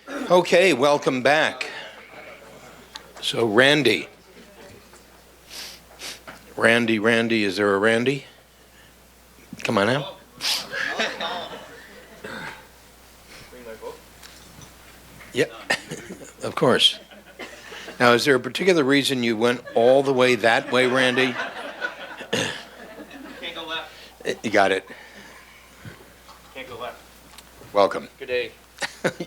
Okay, welcome back. So Randy, is there a Randy? Come on out. Yep, of course. Now, is there a particular reason you went all the way that way, Randy? Can't go left. You got it. Can't go left. Welcome. Good day.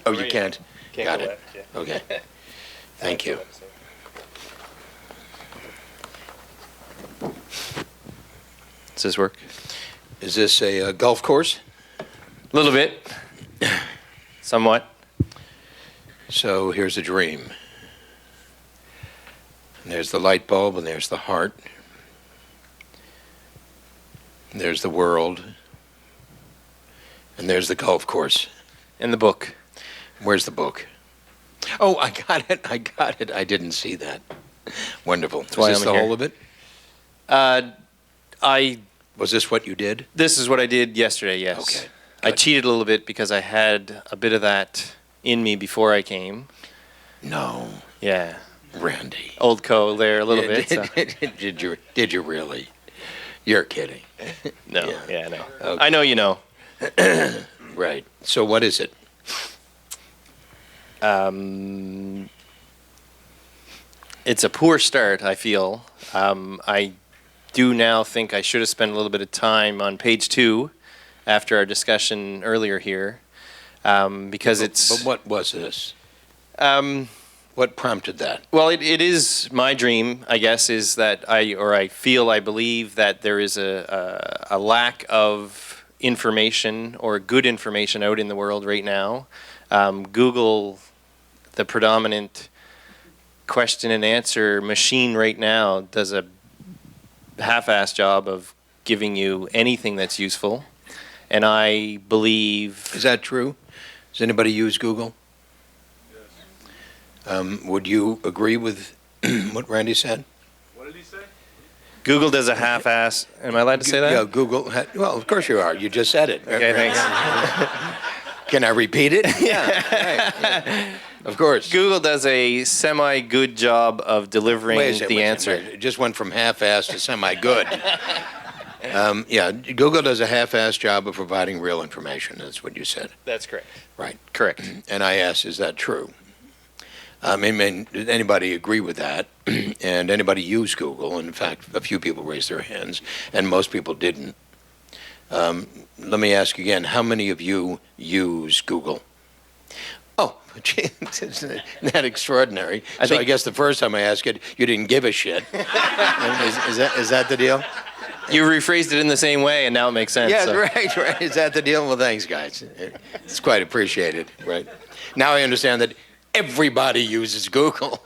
Oh, you can't? Can't Got go it. left, yeah. Okay. Thank you. Does this work? Is this a golf course? A little bit. Somewhat. So here's a dream. And there's the light bulb, and there's the heart. And there's the world. And there's the golf course. And the book. Where's the book? Oh, I got it. I didn't see that. Wonderful. Is this the whole of it? Was this what you did? This is what I did yesterday, yes. Okay. I cheated a little bit because I had a bit of that in me before I came. No. Yeah. Randy. Old co there a little bit. So. Did you really? You're kidding. No. Yeah, no. Okay. I know you know. Right. So what is it? It's a poor start, I feel. I do now think I should have spent a little bit of time on page 2 after our discussion earlier here, because it's... But what was this? What prompted that? Well, it is my dream, I guess, is that I believe that there is a lack of information or good information out in the world right now. Google, the predominant question and answer machine right now, does a half-assed job of giving you anything that's useful. And I believe... Is that true? Does anybody use Google? Yes. Would you agree with what Randy said? What did he say? Google does a half-ass... Am I allowed to say that? Yeah, Google... Well, of course you are. You just said it. Okay, thanks. Can I repeat it? Yeah. Right. Of course. Google does a semi-good job of delivering the answer. It just went from half-assed to semi-good. Yeah, Google does a half-assed job of providing real information. That's what you said. That's correct. Right. Correct. And I asked, is that true? I mean, did anybody agree with that? And anybody use Google? And in fact, a few people raised their hands, and most people didn't. Let me ask again, how many of you use Google? Oh, gee, isn't that extraordinary? I guess the first time I asked it, you didn't give a shit. Is that the deal? You rephrased it in the same way, and now it makes sense. Yeah, so. right. Is that the deal? Well, thanks, guys. It's quite appreciated, right? Now I understand that everybody uses Google.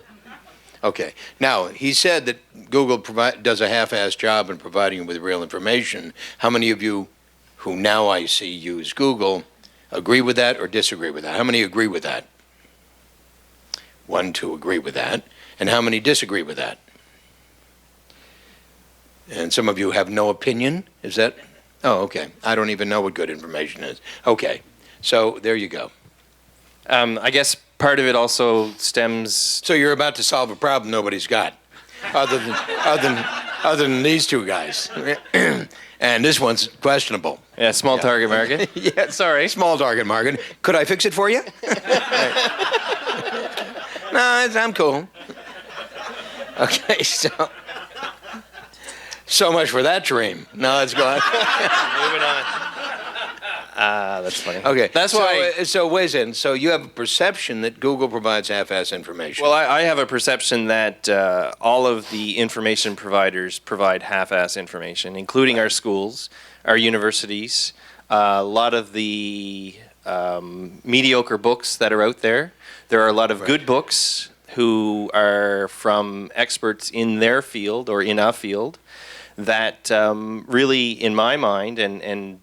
Okay. Now, he said that Google does a half-assed job in providing you with real information. How many of you who now I see use Google agree with that or disagree with that? How many agree with that? 1, 2 agree with that. And how many disagree with that? And some of you have no opinion? Is that? Oh, okay. I don't even know what good information is. Okay. So there you go. I guess part of it also stems... So you're about to solve a problem nobody's got, other than these two guys. And this one's questionable. Yeah, small target market. Yeah, sorry. Small target market. Could I fix it for you? No, I'm cool. Okay, so much for that dream. Now let's go on. Moving on. That's funny. Okay. That's why... So wait a second. So you have a perception that Google provides half-ass information. Well, I have a perception that all of the information providers provide half-ass information, including our schools, our universities, a lot of the mediocre books that are out there. There are a lot of good books who are from experts in their field or in a field that really, in my mind, and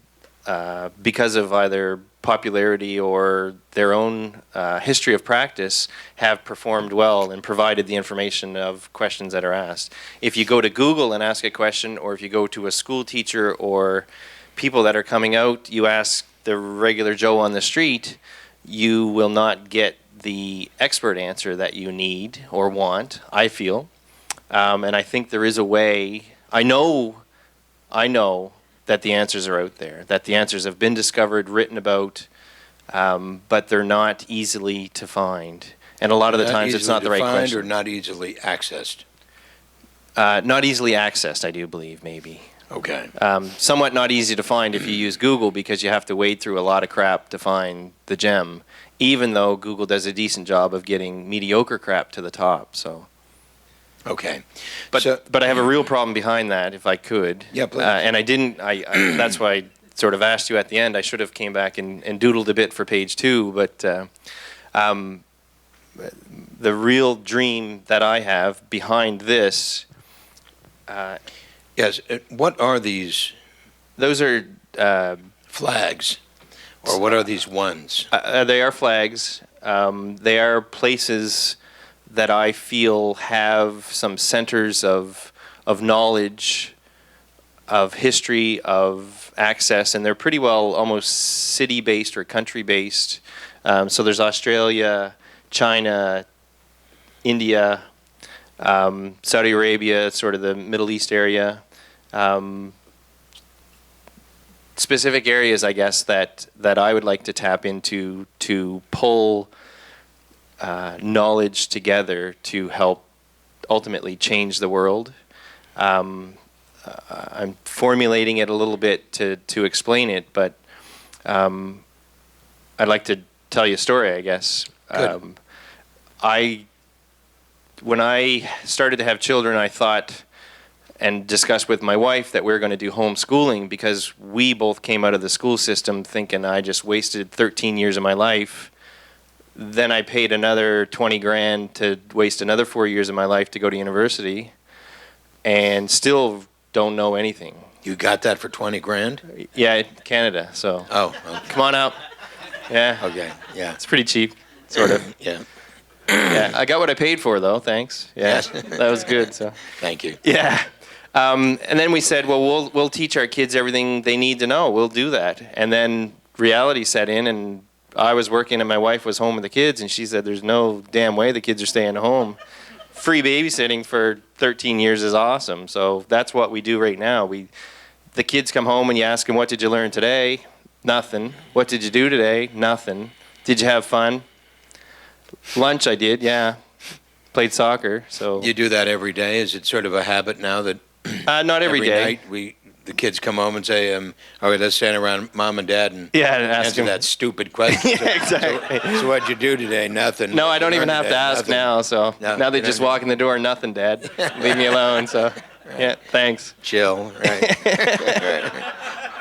because of either popularity or their own history of practice, have performed well and provided the information of questions that are asked. If you go to Google and ask a question, or if you go to a school teacher or people that are coming out, you ask the regular Joe on the street, you will not get the expert answer that you need or want, I feel. And I think there is a way. I know that the answers are out there, that the answers have been discovered, written about, but they're not easily to find. And a lot of the times it's not the right question. Or not easily accessed? Not easily accessed, I do believe, maybe. Okay. Somewhat not easy to find if you use Google, because you have to wade through a lot of crap to find the gem, even though Google does a decent job of getting mediocre crap to the top. So. Okay. But I have a real problem behind that, if I could. Yeah, please. And I didn't. That's why I sort of asked you at the end. I should have came back and doodled a bit for page 2. But the real dream that I have behind this. Yes. What are these? Those are flags, or what are these ones? They are flags. They are places that I feel have some centers of knowledge, of history, of access, and they're pretty well almost city-based or country-based. So there's Australia, China, India, Saudi Arabia, sort of the Middle East area. Specific areas, I guess, that I would like to tap into to pull knowledge together to help ultimately change the world. I'm formulating it a little bit to explain it, but I'd like to tell you a story, I guess. Good. When I started to have children, I thought and discussed with my wife that we were going to do homeschooling, because we both came out of the school system thinking I just wasted 13 years of my life. Then I paid another 20 grand to waste another 4 years of my life to go to university, and still don't know anything. You got that for 20 grand? Yeah, Canada. So. Oh. Okay. Come on out. Yeah. Okay. Yeah. It's pretty cheap, sort of. Yeah. Yeah. I got what I paid for, though. Thanks. Yeah. Yes. That was good. So. Thank you. Yeah. And then we said, well, we'll teach our kids everything they need to know. We'll do that. And then reality set in, and I was working and my wife was home with the kids, and she said, there's no damn way the kids are staying home. Free babysitting for 13 years is awesome. So that's what we do right now. The kids come home and you ask them, what did you learn today? Nothing. What did you do today? Nothing. Did you have fun? Lunch I did, yeah. Played soccer. So You do that every day? Is it sort of a habit now that not every day. night the kids come home and say, all right, let's stand around Mom and Dad and Yeah, and ask answer them. that stupid question. Yeah, exactly. So what'd you do today? Nothing. No, I What'd don't you even learn have to today? ask Nothing. now. So No, now they you just don't- walk in the door, nothing, Dad. Leave me alone. So yeah, thanks. Chill, right.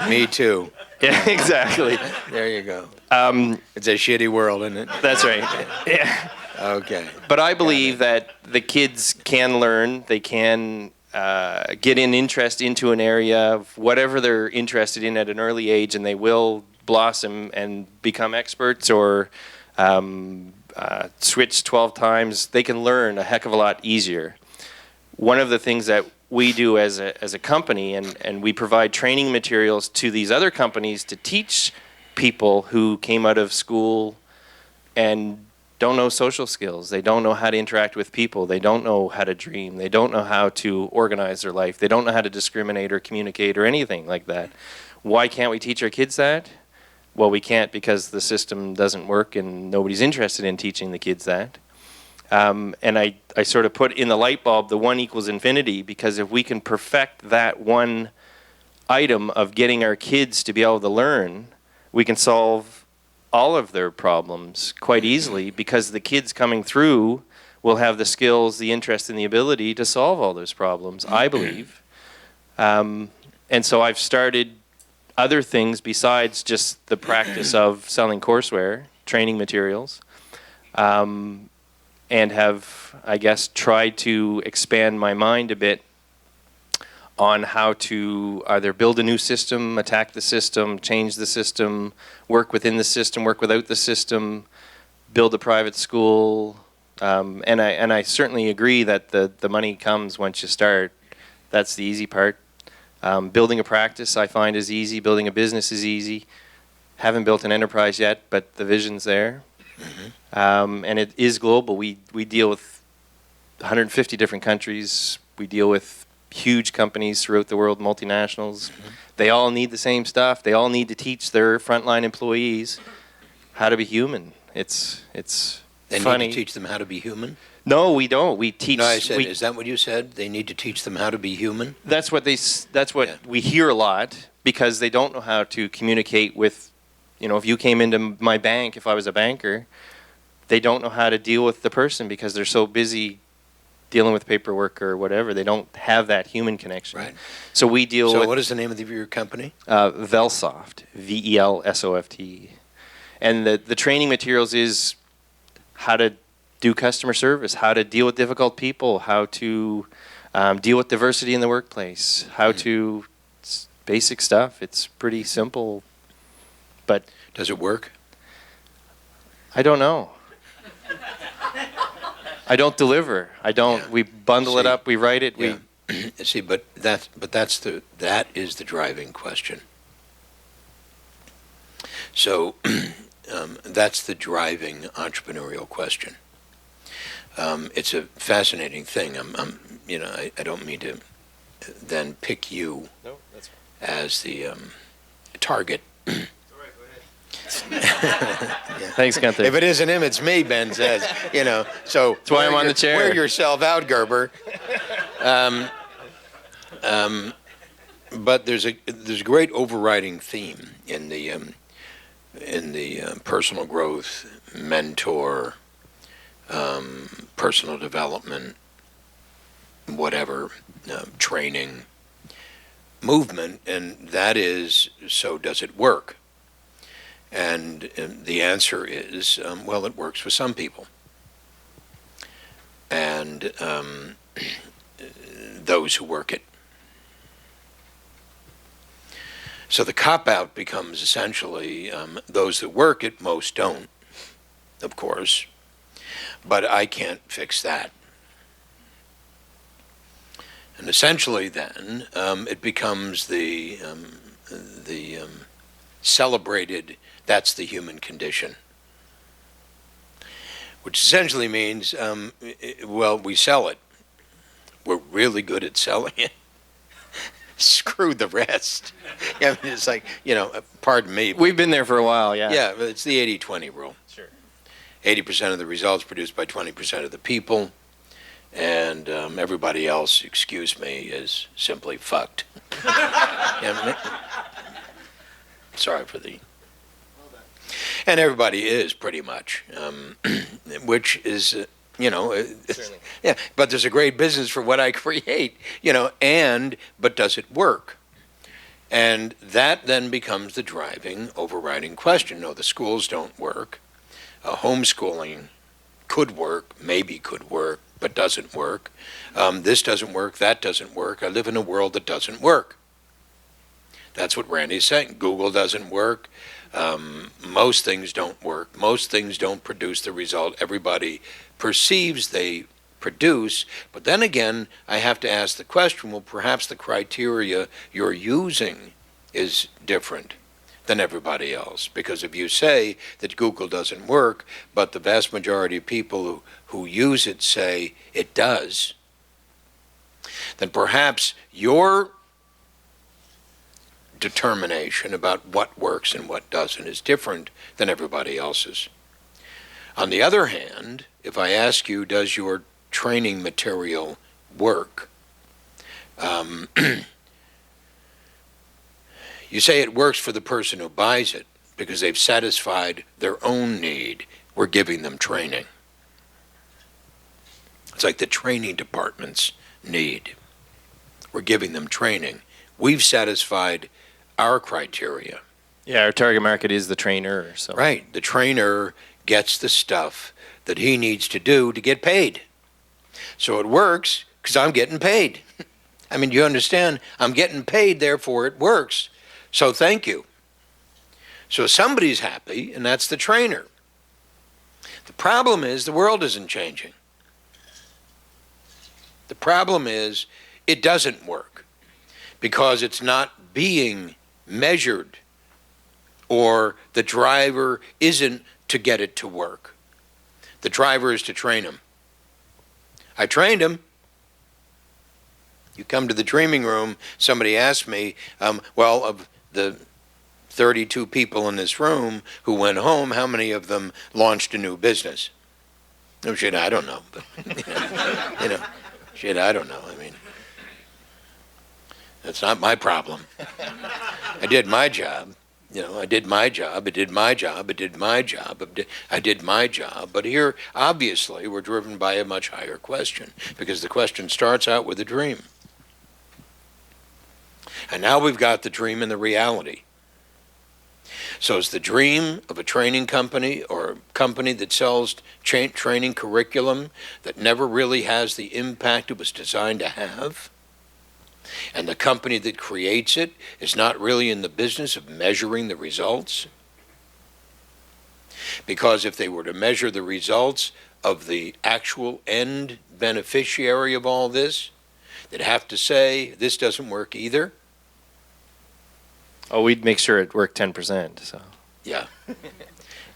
Me too. Yeah, exactly. There you go. Um, It's a shitty world, isn't it? that's right. Yeah. Okay. But I believe that the kids can learn. They can get an interest into an area of whatever they're interested in at an early age, and they will blossom and become experts or switch 12 times. They can learn a heck of a lot easier. One of the things that we do as a company, and we provide training materials to these other companies to teach people who came out of school and don't know social skills. They don't know how to interact with people. They don't know how to dream. They don't know how to organize their life. They don't know how to discriminate or communicate or anything like that. Why can't we teach our kids that? Well, we can't because the system doesn't work and nobody's interested in teaching the kids that. And I sort of put in the light bulb the 1 equals infinity, because if we can perfect that one item of getting our kids to be able to learn, we can solve all of their problems quite easily, because the kids coming through will have the skills, the interest, and the ability to solve all those problems, I believe. And so I've started other things besides just the practice of selling courseware, training materials, and have, I guess, tried to expand my mind a bit on how to either build a new system, attack the system, change the system, work within the system, work without the system, build a private school. And I certainly agree that the money comes once you start. That's the easy part. Building a practice I find is easy. Building a business is easy. Haven't built an enterprise yet, but the vision's there. And it is global. We deal with 150 different countries. We deal with huge companies throughout the world, multinationals. They all need the same stuff. They all need to teach their frontline employees how to be human. It's They funny. need to teach them how to be human? No, we don't. We teach. No, I said, is that what you said? They need to teach them how to be human? That's what Yeah. we hear a lot, because they don't know how to communicate with, if you came into my bank, if I was a banker, they don't know how to deal with the person because they're so busy dealing with paperwork or whatever. They don't have that human connection. Right. So we deal So with what is the name of your company? Velsoft, VELSOFT. And the training materials is how to do customer service, how to deal with difficult people, how to deal with diversity in the workplace, how to basic stuff. It's pretty simple, but Does it work? I don't know. I don't deliver. I don't. Yeah. We bundle it See, up. We write it. Yeah. See, that is the driving question. So that's the driving entrepreneurial question. It's a fascinating thing. I don't mean to then pick you No, that's fine. as the target. Thanks, Gunther. If it isn't him, it's me, Ben says. So That's why I'm on the chair. Wear yourself out, Gerber. But there's a great overriding theme in the personal growth, mentor, personal development, whatever, training, movement, and that is, so does it work? And the answer is, well, it works for some people. And those who work it. So the cop-out becomes essentially those that work it, most don't, of course. But I can't fix that. And essentially then, it becomes the celebrated, that's the human condition. Which essentially means, well, we sell it. We're really good at selling it. Screw the rest. I mean, it's like, pardon me. We've been there for a while, yeah. Yeah, but it's the 80-20 rule. Sure. 80% of the results produced by 20% of the people, and everybody else, excuse me, is simply fucked. Sorry for the... And everybody is, pretty much, which is, yeah, but there's a great business for what I create, but does it work? And that then becomes the driving, overriding question. No, the schools don't work. Homeschooling could work, maybe could work, but doesn't work. This doesn't work, that doesn't work. I live in a world that doesn't work. That's what Randy's saying. Google doesn't work. Most things don't work. Most things don't produce the result everybody perceives they produce. But then again, I have to ask the question, well, perhaps the criteria you're using is different than everybody else. Because if you say that Google doesn't work, but the vast majority of people who use it say it does, then perhaps your determination about what works and what doesn't is different than everybody else's. On the other hand, if I ask you, does your training material work? You say it works for the person who buys it because they've satisfied their own need. We're giving them training. It's like the training department's need. We're giving them training. We've satisfied our criteria. Yeah, our target market is the trainer. So. Right. The trainer gets the stuff that he needs to do to get paid. So it works because I'm getting paid. I mean, you understand? I'm getting paid, therefore it works. So thank you. So somebody's happy, and that's the trainer. The problem is the world isn't changing. The problem is it doesn't work because it's not being measured, or the driver isn't to get it to work. The driver is to train him. I trained him. You come to the dreaming room, somebody asked me, well, of the 32 people in this room who went home, how many of them launched a new business? Oh, shit, I don't know. But, shit, I don't know. I mean, that's not my problem. I did my job. I did my job. I did my job. I did my job. I did my job. But here, obviously, we're driven by a much higher question, because the question starts out with a dream. And now we've got the dream and the reality. So is the dream of a training company or a company that sells training curriculum that never really has the impact it was designed to have? And the company that creates it is not really in the business of measuring the results? Because if they were to measure the results of the actual end beneficiary of all this, they'd have to say, this doesn't work either. Oh, we'd make sure it worked 10%. So. Yeah.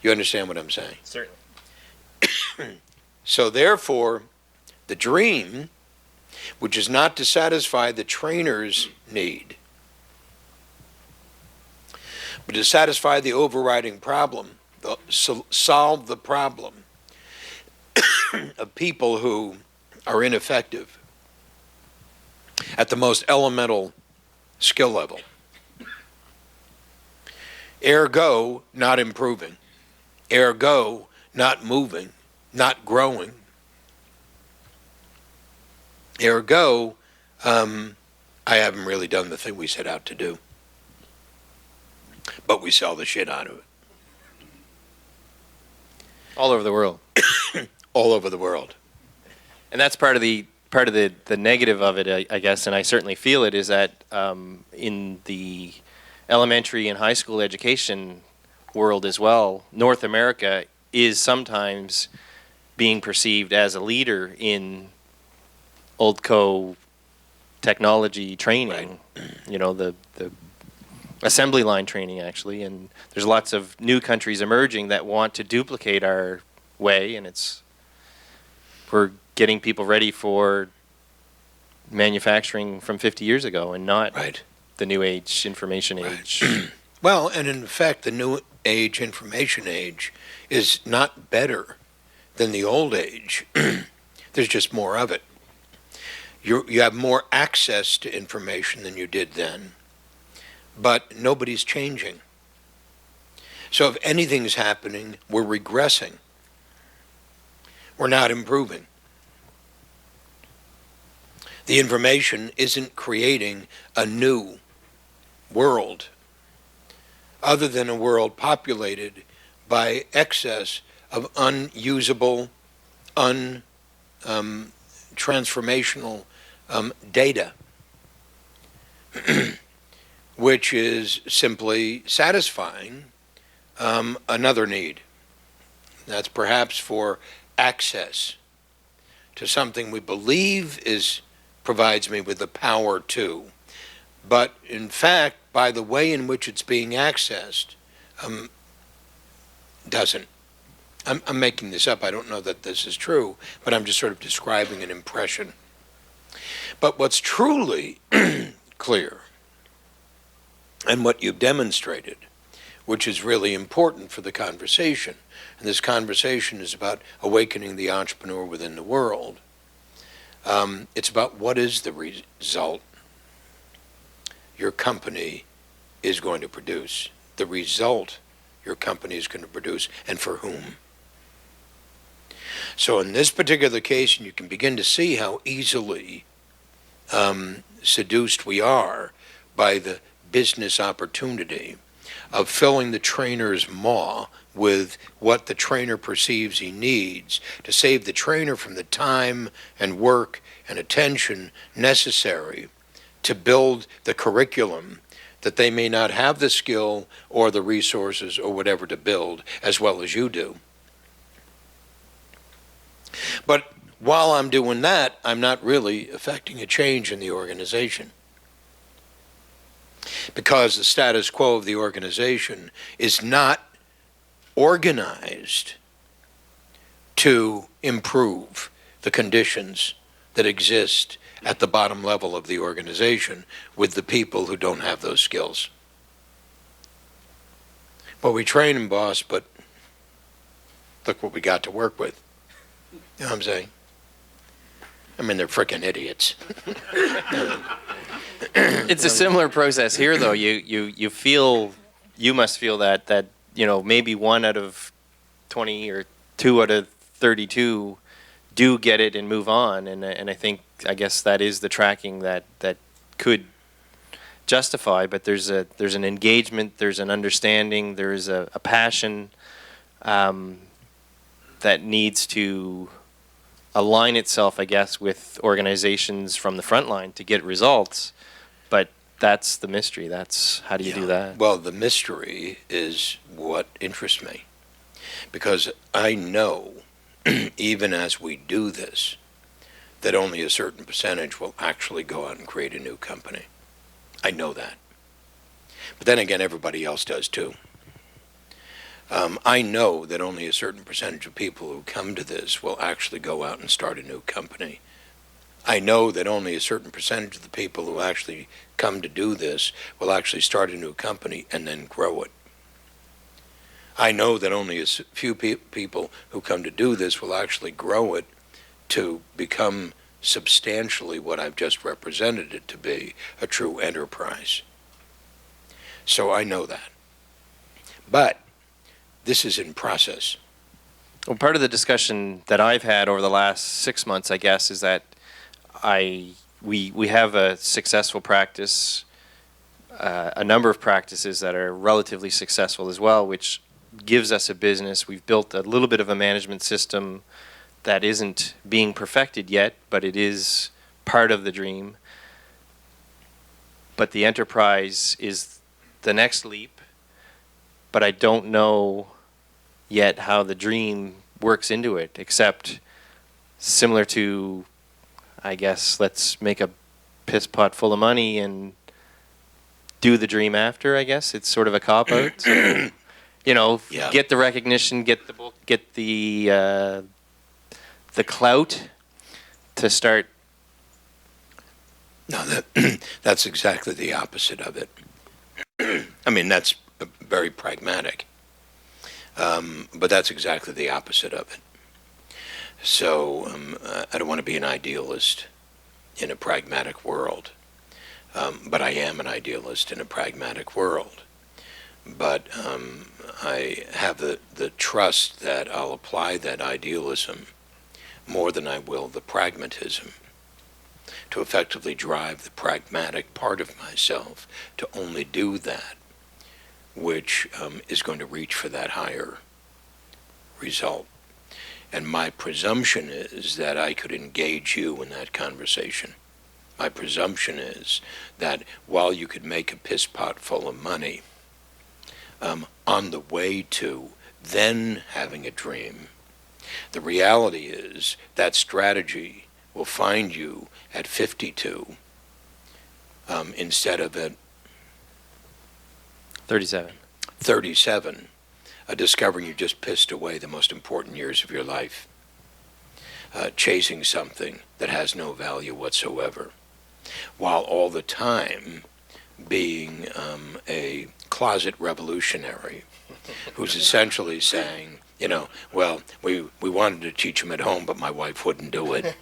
You understand what I'm saying? Certainly. So therefore, the dream, which is not to satisfy the trainer's need, but to satisfy the overriding problem, solve the problem of people who are ineffective at the most elemental skill level. Ergo, not improving. Ergo, not moving, not growing. Ergo, I haven't really done the thing we set out to do. But we sell the shit out of it. All over the world. All over the world. And that's part of the negative of it, I guess, and I certainly feel it, is that in the elementary and high school education world as well, North America is sometimes being perceived as a leader in old co technology training, right. The assembly line training, actually, and there's lots of new countries emerging that want to duplicate our way, and we're getting people ready for manufacturing from 50 years ago and not right. The new age, information age. Well, and in fact, the new age, information age, is not better than the old age. There's just more of it. You have more access to information than you did then, but nobody's changing. So if anything's happening, we're regressing. We're not improving. The information isn't creating a new world other than a world populated by excess of unusable, transformational data, which is simply satisfying another need. That's perhaps for access to something we believe provides me with the power to. But in fact, by the way in which it's being accessed, doesn't. I'm making this up. I don't know that this is true, but I'm just sort of describing an impression. But what's truly clear, and what you've demonstrated, which is really important for the conversation, and this conversation is about awakening the entrepreneur within the world, it's about what is the result your company is going to produce, the result your company is going to produce, and for whom. So in this particular case, and you can begin to see how easily seduced we are by the business opportunity of filling the trainer's maw with what the trainer perceives he needs to save the trainer from the time and work and attention necessary to build the curriculum that they may not have the skill or the resources or whatever to build as well as you do. But while I'm doing that, I'm not really affecting a change in the organization, because the status quo of the organization is not organized to improve the conditions that exist at the bottom level of the organization with the people who don't have those skills. Well, we train them, boss, but look what we got to work with. You know what I'm saying? I mean, they're frickin' idiots. It's a similar process here, though. You must feel that maybe 1 out of 20 or 2 out of 32 do get it and move on, and I guess that is the tracking that could justify. But there's an engagement, there's an understanding, there's a passion that needs to align itself, I guess, with organizations from the front line to get results. But that's the mystery. That's how do you do that? Well, the mystery is what interests me, because I know, even as we do this, that only a certain percentage will actually go out and create a new company. I know that. But then again, everybody else does too. I know that only a certain percentage of people who come to this will actually go out and start a new company. I know that only a certain percentage of the people who actually come to do this will actually start a new company and then grow it. I know that only a few people who come to do this will actually grow it to become substantially what I've just represented it to be, a true enterprise. So I know that. But this is in process. Well, part of the discussion that I've had over the last 6 months, I guess, is that we have a successful practice, a number of practices that are relatively successful as well, which gives us a business. We've built a little bit of a management system that isn't being perfected yet, but it is part of the dream. But the enterprise is the next leap, but I don't know yet how the dream works into it, except similar to, I guess, let's make a piss pot full of money and do the dream after, I guess. It's sort of a cop-out. So, get the recognition, get the book, get the clout to start. No, that's exactly the opposite of it. I mean, that's very pragmatic. But that's exactly the opposite of it. So I don't want to be an idealist in a pragmatic world. But I am an idealist in a pragmatic world. But I have the trust that I'll apply that idealism more than I will the pragmatism to effectively drive the pragmatic part of myself to only do that which is going to reach for that higher result. And my presumption is that I could engage you in that conversation. My presumption is that while you could make a piss pot full of money, on the way to then having a dream, the reality is that strategy will find you at 52 instead of at 37, discovering you just pissed away the most important years of your life, chasing something that has no value whatsoever, while all the time being a closet revolutionary who's essentially saying, well, we wanted to teach him at home, but my wife wouldn't do it.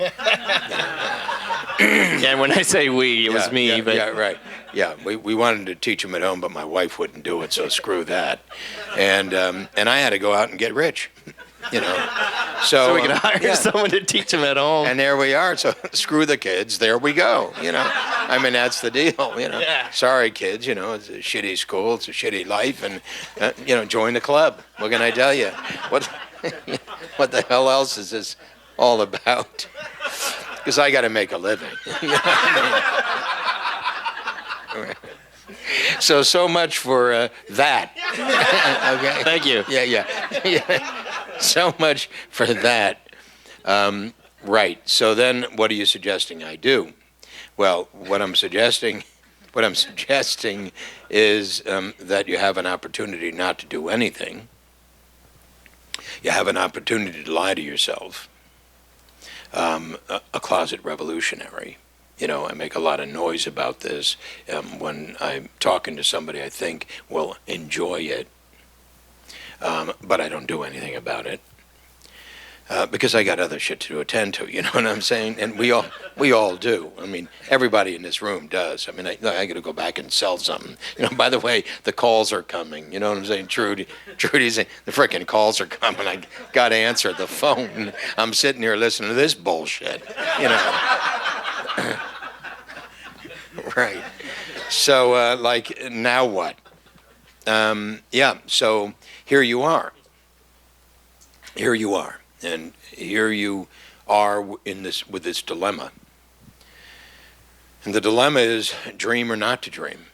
And when I say we, it was me. But yeah, right. Yeah, we wanted to teach him at home, but my wife wouldn't do it, so screw that. And I had to go out and get rich, So we could hire someone to teach him at home. And there we are. So screw the kids. There we go. I mean, that's the deal. Yeah. Sorry, kids. It's a shitty school. It's a shitty life, and join the club. What can I tell you? What the hell else is this all about? Because I got to make a living. So much for that. Okay. Thank you. Yeah. So much for that. Right. So then, what are you suggesting I do? Well, what I'm suggesting is that you have an opportunity not to do anything, You have an opportunity to lie to yourself. A closet revolutionary. You know, I make a lot of noise about this when I'm talking to somebody I think will enjoy it, but I don't do anything about it because I got other shit to attend to. You know what I'm saying? And we all do. I mean, everybody in this room does. I mean, I got to go back and sell something. You know, by the way, the calls are coming. You know what I'm saying? Trudy's saying the frickin' calls are coming. I got to answer the phone. I'm sitting here listening to this bullshit. You know. Right. So, like, now what? Yeah. So here you are. Here you are. And here you are with this dilemma. And the dilemma is dream or not to dream.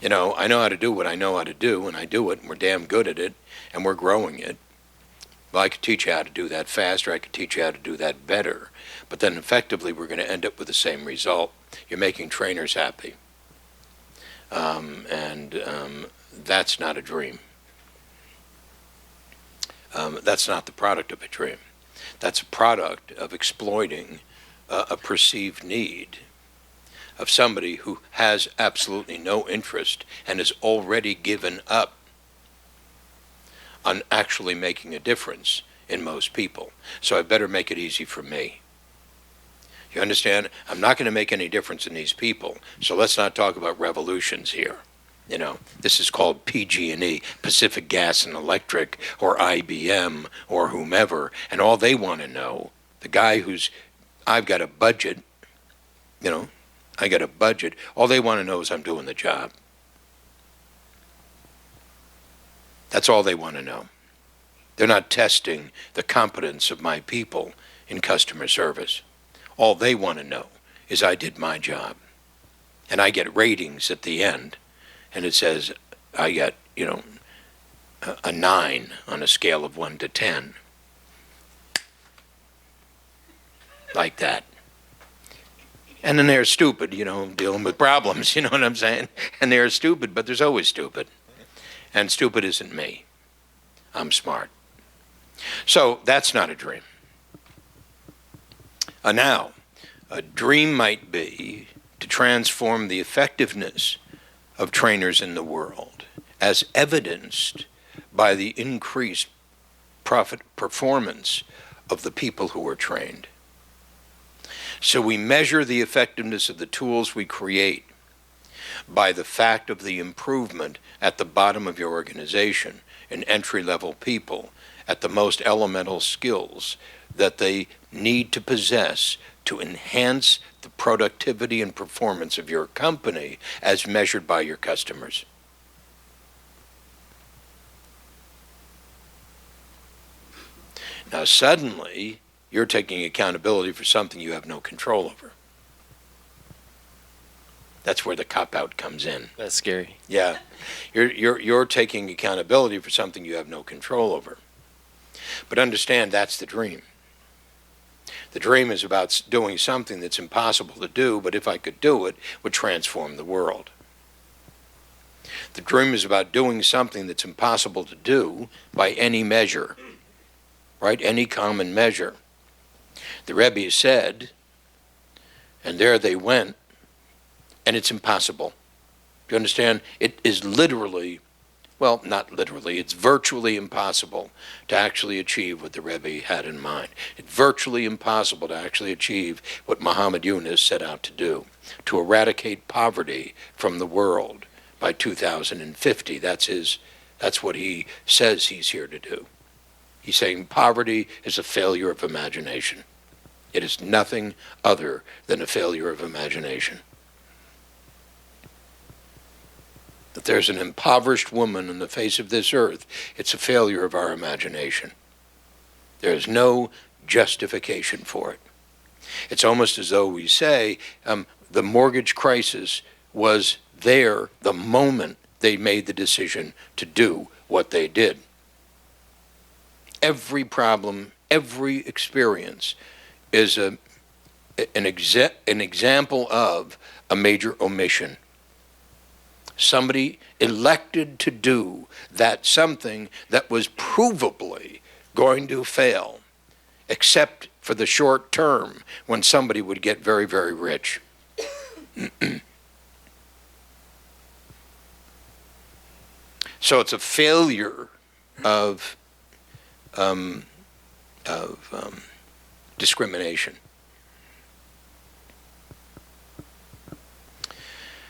You know, I know how to do what I know how to do, and I do it, and we're damn good at it, and we're growing it. Well, I could teach you how to do that faster. I could teach you how to do that better. But then effectively, we're going to end up with the same result. You're making trainers happy. And that's not a dream. That's not the product of a dream. That's a product of exploiting a perceived need of somebody who has absolutely no interest and has already given up on actually making a difference in most people. So I better make it easy for me. You understand? I'm not going to make any difference in these people, so let's not talk about revolutions here. You know, this is called PG&E, Pacific Gas and Electric, or IBM, or whomever, and all they want to know, the guy who's, I've got a budget, you know, I got a budget, all they want to know is I'm doing the job. That's all they want to know. They're not testing the competence of my people in customer service. All they want to know is I did my job. And I get ratings at the end, and it says I got, you know, a 9 on a scale of 1 to 10. Like that. And then they're stupid, you know, dealing with problems, you know what I'm saying? And they're stupid, but there's always stupid. And stupid isn't me. I'm smart. So that's not a dream. Now, a dream might be to transform the effectiveness of trainers in the world as evidenced by the increased profit performance of the people who are trained. So we measure the effectiveness of the tools we create by the fact of the improvement at the bottom of your organization in entry-level people at the most elemental skills that they need to possess to enhance the productivity and performance of your company as measured by your customers. Now suddenly, you're taking accountability for something you have no control over. That's where the cop-out comes in. That's scary. Yeah. You're taking accountability for something you have no control over. But understand, that's the dream. The dream is about doing something that's impossible to do, but if I could do it, would transform the world. The dream is about doing something that's impossible to do by any measure, right? Any common measure. The Rebbe said, and there they went, and it's impossible. Do you understand? It is literally, well, not literally, it's virtually impossible to actually achieve what the Rebbe had in mind. It's virtually impossible to actually achieve what Muhammad Yunus set out to do, to eradicate poverty from the world by 2050. That's what he says he's here to do. He's saying poverty is a failure of imagination. It is nothing other than a failure of imagination. That there's an impoverished woman on the face of this earth, it's a failure of our imagination. There is no justification for it. It's almost as though we say the mortgage crisis was there the moment they made the decision to do what they did. Every problem, every experience is an example of a major omission. somebody elected to do that something that was provably going to fail, except for the short term when somebody would get very, very rich. So it's a failure of discrimination.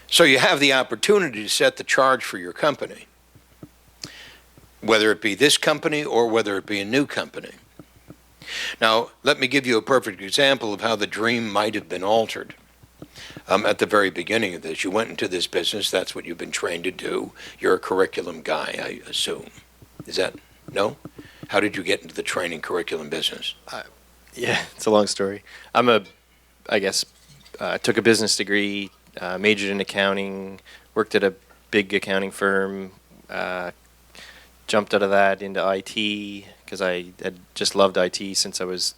So you have the opportunity to set the charge for your company, whether it be this company or whether it be a new company. Now, let me give you a perfect example of how the dream might have been altered. At the very beginning of this, you went into this business. That's what you've been trained to do. You're a curriculum guy, I assume. Is that, no? How did you get into the training curriculum business? Yeah, it's a long story. Took a business degree, majored in accounting, worked at a big accounting firm, jumped out of that into IT because I had just loved IT since I was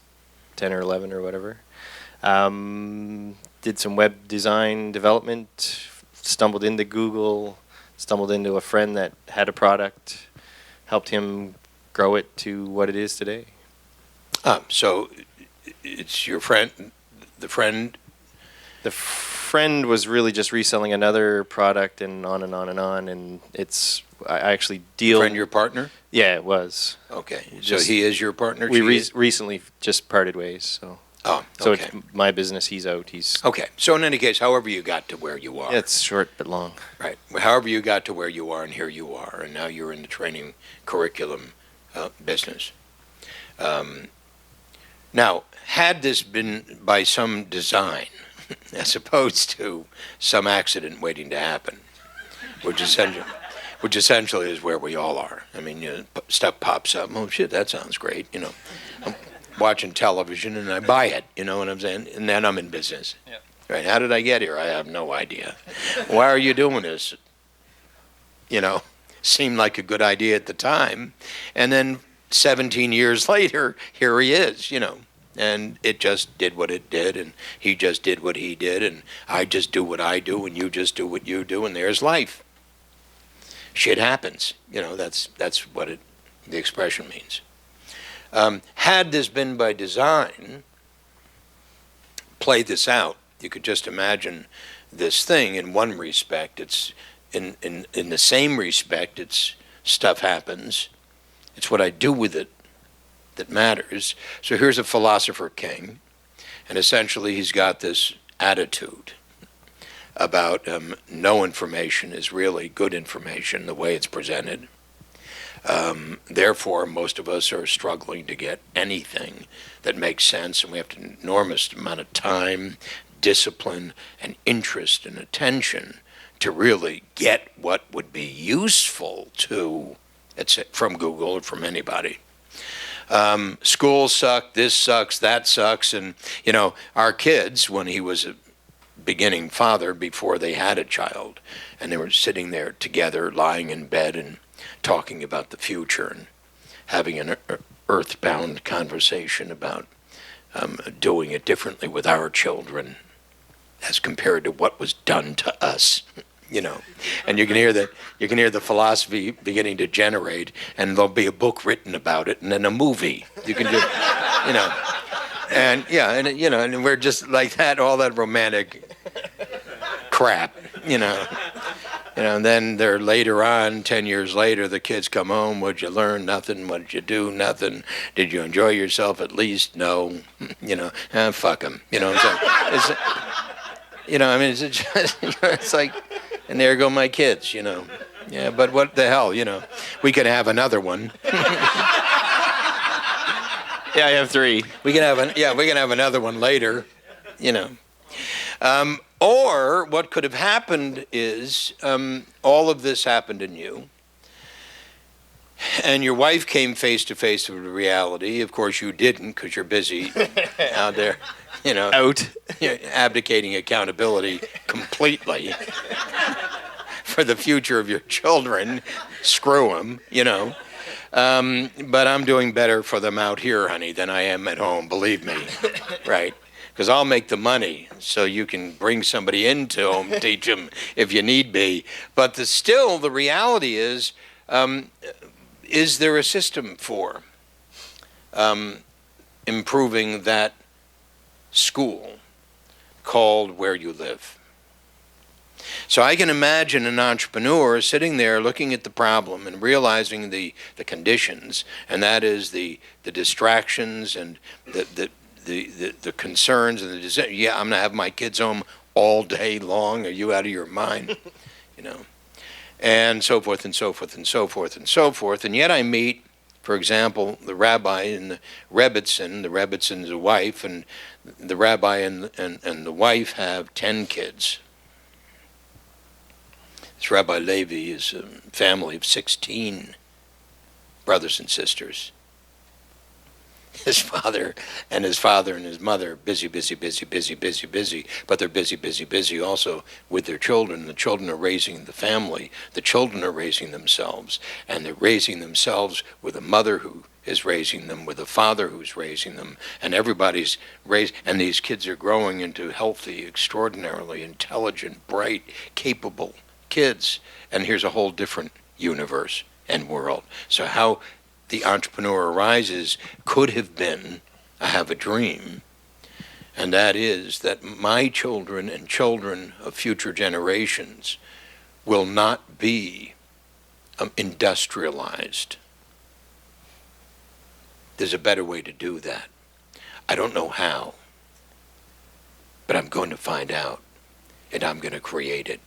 10 or 11 or whatever. Did some web design development, stumbled into Google, stumbled into a friend that had a product, helped him grow it to what it is today. So it's your friend, the friend? The friend was really just reselling another product and on and on and on, and I actually deal... Friend, your partner? Yeah, it was. Okay, so he is your partner? We recently just parted ways, so... Oh, okay. So it's my business, he's out, Okay, so in any case, however you got to where you are. It's short but long. Right, however you got to where you are, and here you are, and now you're in the training curriculum business. Now, had this been by some design, as opposed to some accident waiting to happen, which essentially is where we all are. I mean, stuff pops up, oh shit, that sounds great, I'm watching television and I buy it, you know what I'm saying? And then I'm in business. Yeah. Right, how did I get here? I have no idea. Why are you doing this? Seemed like a good idea at the time. And then 17 years later, here he is, and it just did what it did, and he just did what he did, and I just do what I do, and you just do what you do, and there's life. Shit happens. That's what the expression means. Had this been by design, play this out, you could just imagine this thing in one respect. It's in the same respect, it's stuff happens. It's what I do with it that matters. So here's a philosopher king, and essentially he's got this attitude about no information is really good information the way it's presented. Therefore, most of us are struggling to get anything that makes sense, and we have an enormous amount of time, discipline, and interest and attention to really get what would be useful to, from Google or from anybody. Schools suck, this sucks, that sucks, and our kids, when he was a beginning father before they had a child, and they were sitting there together, lying in bed and talking about the future and having an earthbound conversation about doing it differently with our children as compared to what was done to us, and you can hear the philosophy beginning to generate, and there'll be a book written about it, and then a movie. You can do, and yeah, and we're just like that, all that romantic crap, and then they're later on, 10 years later, the kids come home. What'd you learn? Nothing. What did you do? Nothing. Did you enjoy yourself at least? No. Fuck them. You know what I'm saying? It's just, it's like, and there go my kids, Yeah, but what the hell, We could have another one. Yeah, I have 3. We can have another one later, Or what could have happened is all of this happened in you, and your wife came face to face with reality. Of course, you didn't, because you're busy out there, Out. Abdicating accountability completely for the future of your children. Screw them, But I'm doing better for them out here, honey, than I am at home, believe me, right? because I'll make the money so you can bring somebody into them, teach them if you need be. But still, the reality is there a system for improving that school called where you live? So I can imagine an entrepreneur sitting there looking at the problem and realizing the conditions, and that is the distractions and the concerns and the desire. Yeah, I'm going to have my kids home all day long. Are you out of your mind? You know, and so forth and so forth and so forth and so forth. And yet I meet, for example, the rabbi and the Rebbitzin, the wife, and the rabbi and the wife have 10 kids. This Rabbi Levi is a family of 16 brothers and sisters. His father and his mother, busy, but they're busy also with their children. The children are raising the family. The children are raising themselves, and they're raising themselves with a mother who is raising them, with a father who's raising them, and everybody's raised, and these kids are growing into healthy, extraordinarily intelligent, bright, capable kids. And here's a whole different universe and world. So how the entrepreneur arises could have been, I have a dream, and that is that my children and children of future generations will not be industrialized. There's a better way to do that. I don't know how, but I'm going to find out, and I'm going to create it.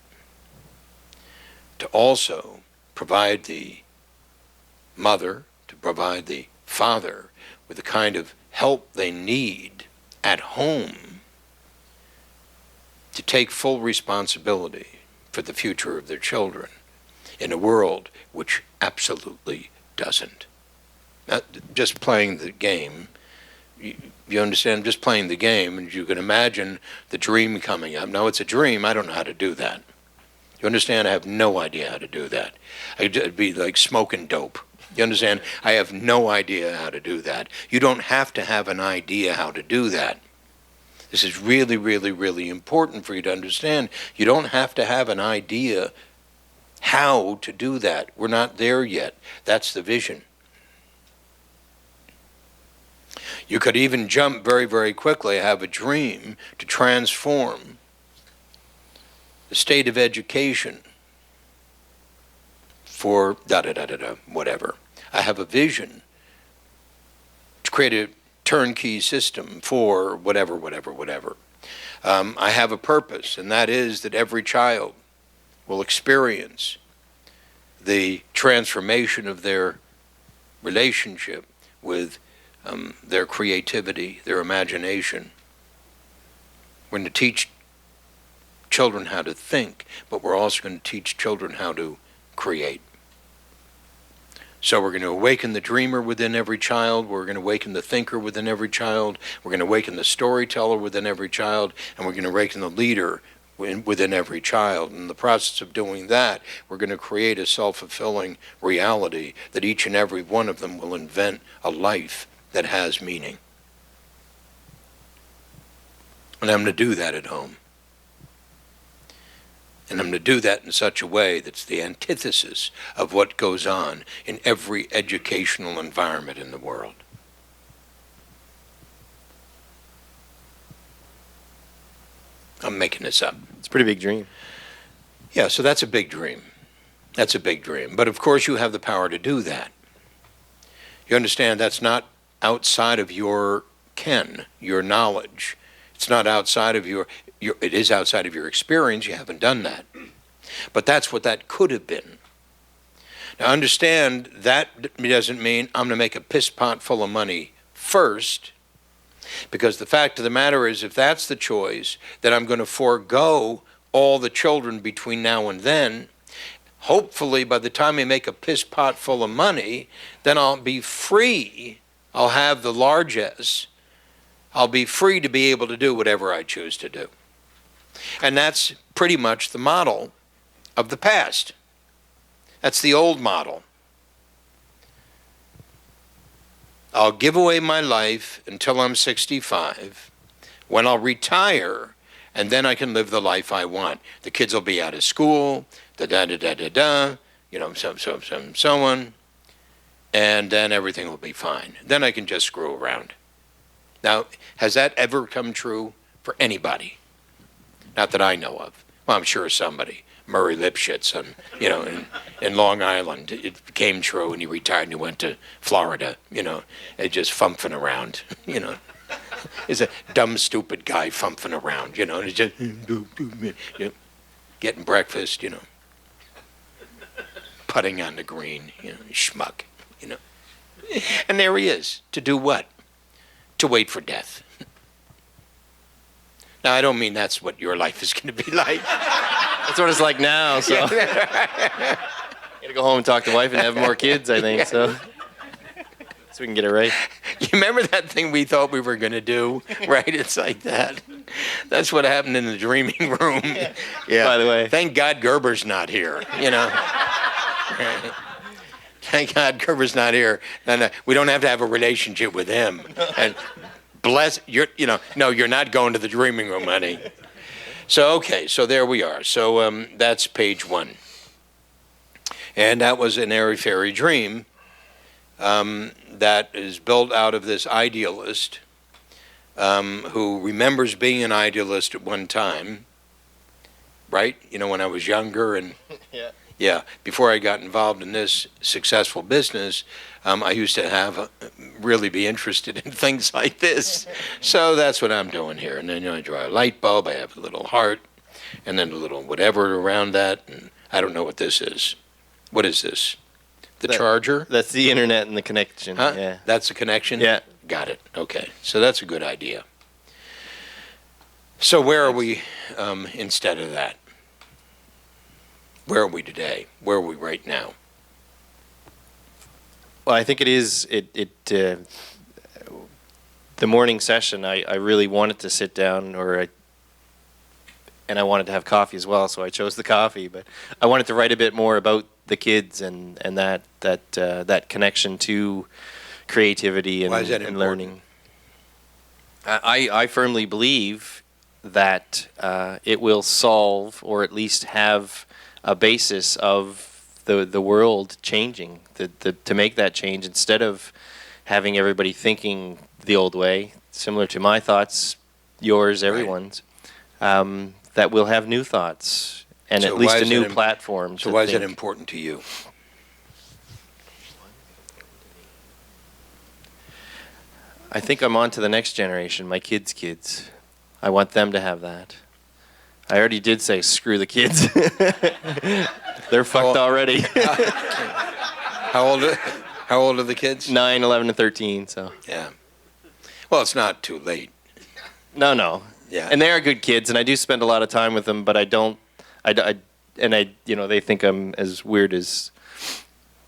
To also provide the mother, to provide the father with the kind of help they need at home to take full responsibility for the future of their children in a world which absolutely doesn't. Not just playing the game, you understand, just playing the game, and you can imagine the dream coming up. Now, it's a dream. I don't know how to do that. You understand? I have no idea how to do that. It'd be like smoking dope. You understand? I have no idea how to do that. You don't have to have an idea how to do that. This is really, really, really important for you to understand. You don't have to have an idea how to do that. We're not there yet. That's the vision. You could even jump very, very quickly, have a dream to transform the state of education for whatever. I have a vision to create a turnkey system for whatever. I have a purpose, and that is that every child will experience the transformation of their relationship with their creativity, their imagination. We're going to teach children how to think, but we're also going to teach children how to create. So we're going to awaken the dreamer within every child, we're going to awaken the thinker within every child, we're going to awaken the storyteller within every child, and we're going to awaken the leader within every child. In the process of doing that, we're going to create a self-fulfilling reality that each and every one of them will invent a life that has meaning. And I'm going to do that at home. And I'm going to do that in such a way that's the antithesis of what goes on in every educational environment in the world. I'm making this up. It's a pretty big dream. Yeah, so that's a big dream. That's a big dream. But of course you have the power to do that. You understand that's not outside of your ken, your knowledge. It's not outside of it is outside of your experience. You haven't done that. But that's what that could have been. Now understand, that doesn't mean I'm going to make a piss pot full of money first, because the fact of the matter is, if that's the choice, then I'm going to forego all the children between now and then. Hopefully by the time I make a piss pot full of money, then I'll be free. I'll have the largesse. I'll be free to be able to do whatever I choose to do. And that's pretty much the model of the past. That's the old model. I'll give away my life until I'm 65. when I'll retire, and then I can live the life I want. The kids will be out of school, da-da-da-da-da-da, so on, and then everything will be fine. Then I can just screw around. Now, has that ever come true for anybody? Not that I know of. Well, I'm sure somebody. Murray Lipschitz, in Long Island, it came true, and he retired and he went to Florida, and just fumphing around, He's a dumb, stupid guy fumphing around, and he's just getting breakfast, putting on the green, schmuck, And there he is. To do what? To wait for death. Now, I don't mean that's what your life is going to be like. That's what it's like now, so. Gotta go home and talk to wife and have more kids, I think, so we can get it right. You remember that thing we thought we were going to do, right? It's like that. That's what happened in the dreaming room. Yeah. By the way. Thank God Gerber's not here, Thank God Gerber's not here. No, we don't have to have a relationship with him. And bless, no, you're not going to the dreaming room, honey. So, okay, so there we are. So that's page 1. And that was an airy-fairy dream that is built out of this idealist who remembers being an idealist at one time, right? When I was younger and yeah, before I got involved in this successful business, I used to really be interested in things like this. So that's what I'm doing here. And then I draw a light bulb, I have a little heart, and then a little whatever around that, and I don't know what this is. What is this? The charger? That's the internet and the connection. Huh? Yeah. That's the connection? Yeah. Got it. Okay. So that's a good idea. So where are we instead of that? Where are we today? Where are we right now? Well, I think it is, the morning session, I really wanted to sit down, and I wanted to have coffee as well, so I chose the coffee, but I wanted to write a bit more about the kids and that connection to creativity and, Why is that and important? learning. I firmly believe that it will solve, or at least have a basis of the world changing, to make that change, instead of having everybody thinking the old way, similar to my thoughts, yours, everyone's, that we'll have new thoughts and So at least why a is new it platform. So to why is think. that important to you? I think I'm on to the next generation, my kids' kids. I want them to have that. I already did say screw the kids. They're fucked already. How old are the kids? 9, 11, and 13. So. Yeah. Well, it's not too late. No. Yeah. And they are good kids, and I do spend a lot of time with them. But I don't. They think I'm as weird as.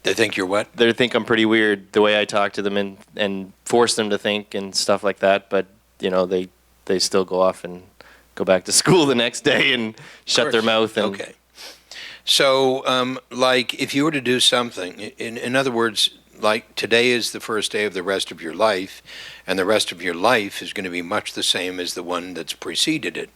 They think you're what? They think I'm pretty weird the way I talk to them and force them to think and stuff like that. But they still go off and go back to school the next day and shut their mouth. And okay. So, like, if you were to do something, in other words, like today is the first day of the rest of your life, and the rest of your life is going to be much the same as the one that's preceded it.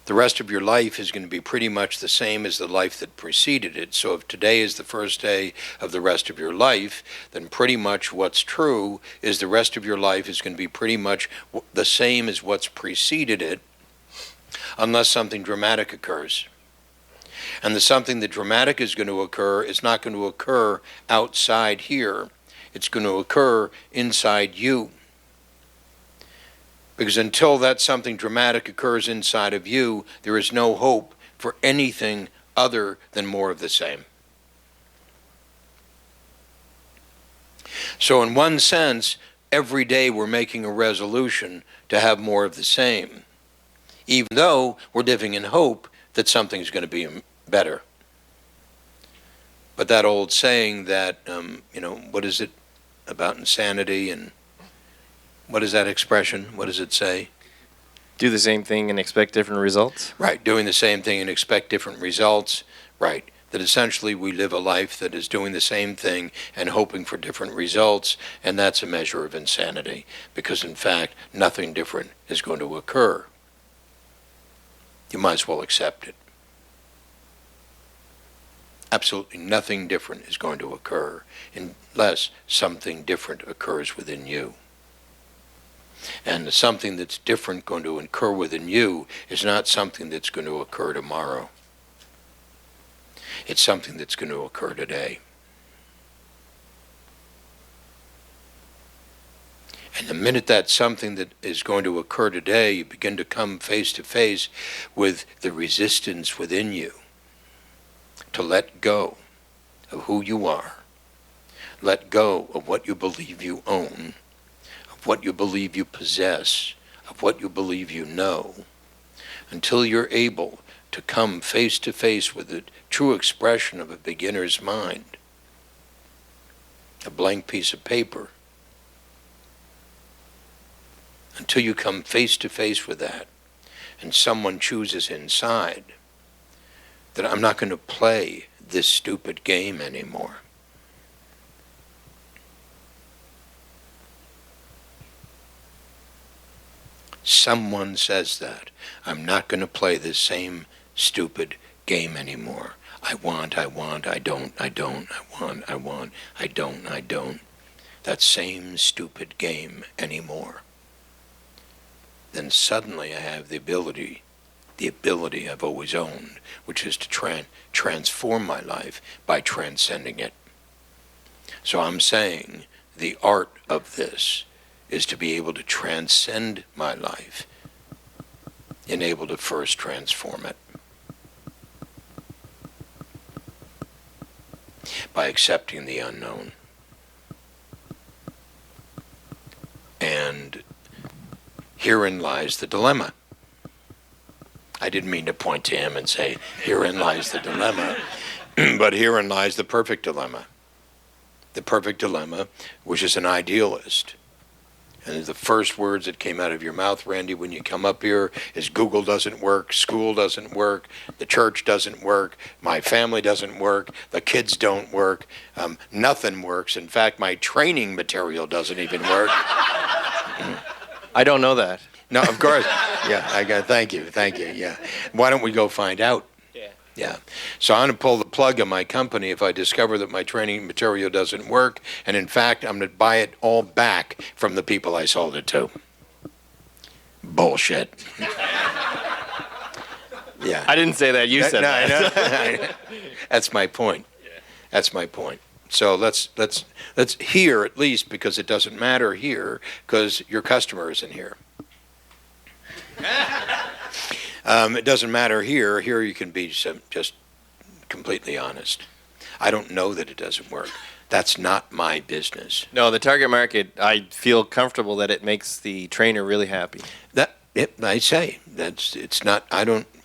The rest of your life is going to be pretty much the same as the life that preceded it. So if today is the first day of the rest of your life, then pretty much what's true is the rest of your life is going to be pretty much the same as what's preceded it, unless something dramatic occurs. And the something that dramatic is going to occur is not going to occur outside here. It's going to occur inside you. Because until that something dramatic occurs inside of you, there is no hope for anything other than more of the same. So in one sense, every day we're making a resolution to have more of the same, even though we're living in hope that something's going to be better. But that old saying that, what is it about insanity, and what is that expression? What does it say? do the same thing and expect different results? Right, doing the same thing and expect different results. Right. that essentially we live a life that is doing the same thing and hoping for different results, and that's a measure of insanity, because in fact, nothing different is going to occur. You might as well accept it. Absolutely nothing different is going to occur unless something different occurs within you. And something that's different going to occur within you is not something that's going to occur tomorrow. It's something that's going to occur today. And the minute that's something that is going to occur today, you begin to come face to face with the resistance within you to let go of who you are, let go of what you believe you own, of what you believe you possess, of what you believe you know, until you're able to come face to face with the true expression of a beginner's mind, a blank piece of paper. Until you come face to face with that, and someone chooses inside that I'm not going to play this stupid game anymore. Someone says that. I'm not going to play this same stupid game anymore. I want, I don't, I want, I don't. That same stupid game anymore. Then suddenly I have the ability I've always owned, which is to transform my life by transcending it. So I'm saying the art of this is to be able to transcend my life and able to first transform it. By accepting the unknown. And herein lies the dilemma. I didn't mean to point to him and say, herein lies the dilemma, but herein lies the perfect dilemma. The perfect dilemma, which is an idealist. And the first words that came out of your mouth, Randy, when you come up here is Google doesn't work, school doesn't work, the church doesn't work, my family doesn't work, the kids don't work, nothing works. In fact, my training material doesn't even work. I don't know that. No, of course. Yeah, thank you, yeah. Why don't we go find out? Yeah. So I'm going to pull the plug on my company if I discover that my training material doesn't work, and in fact, I'm going to buy it all back from the people I sold it to. Bullshit. Yeah. I didn't say that. You said that. I know. That's my point. That's my point. So let's here at least, because it doesn't matter here, because your customer isn't here. It doesn't matter here. Here you can be just completely honest. I don't know that it doesn't work. That's not my business. No, the target market, I feel comfortable that it makes the trainer really happy. I say, it's not,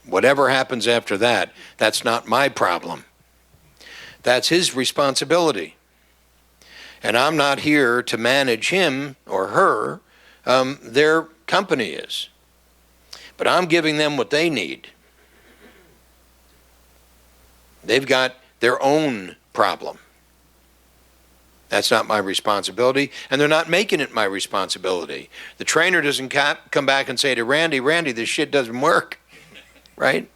whatever happens after that, that's not my problem. That's his responsibility. And I'm not here to manage him or her. Their company is. But I'm giving them what they need. They've got their own problem. That's not my responsibility, and they're not making it my responsibility. The trainer doesn't come back and say to Randy, this shit doesn't work, right?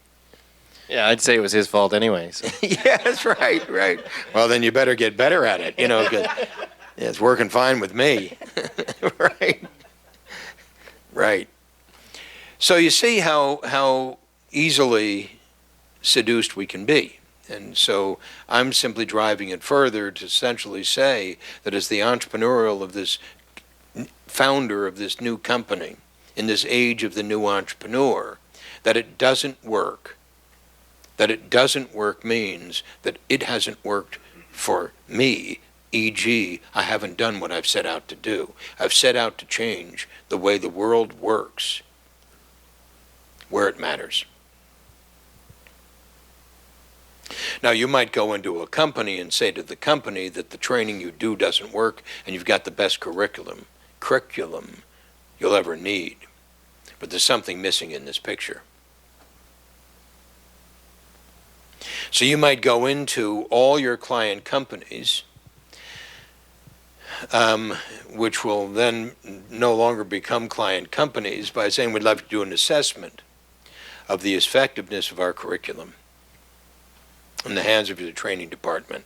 Yeah, I'd say it was his fault anyway. So. Yeah, that's right. Well, then you better get better at it, 'cause it's working fine with me, right. So you see how easily seduced we can be. And so I'm simply driving it further to essentially say that as the entrepreneurial of this founder of this new company, in this age of the new entrepreneur, that it doesn't work. That it doesn't work means that it hasn't worked for me, e.g., I haven't done what I've set out to do. I've set out to change the way the world works. Where it matters. Now, you might go into a company and say to the company that the training you do doesn't work and you've got the best curriculum you'll ever need. But there's something missing in this picture. So you might go into all your client companies, which will then no longer become client companies, by saying we'd love to do an assessment of the effectiveness of our curriculum in the hands of the training department.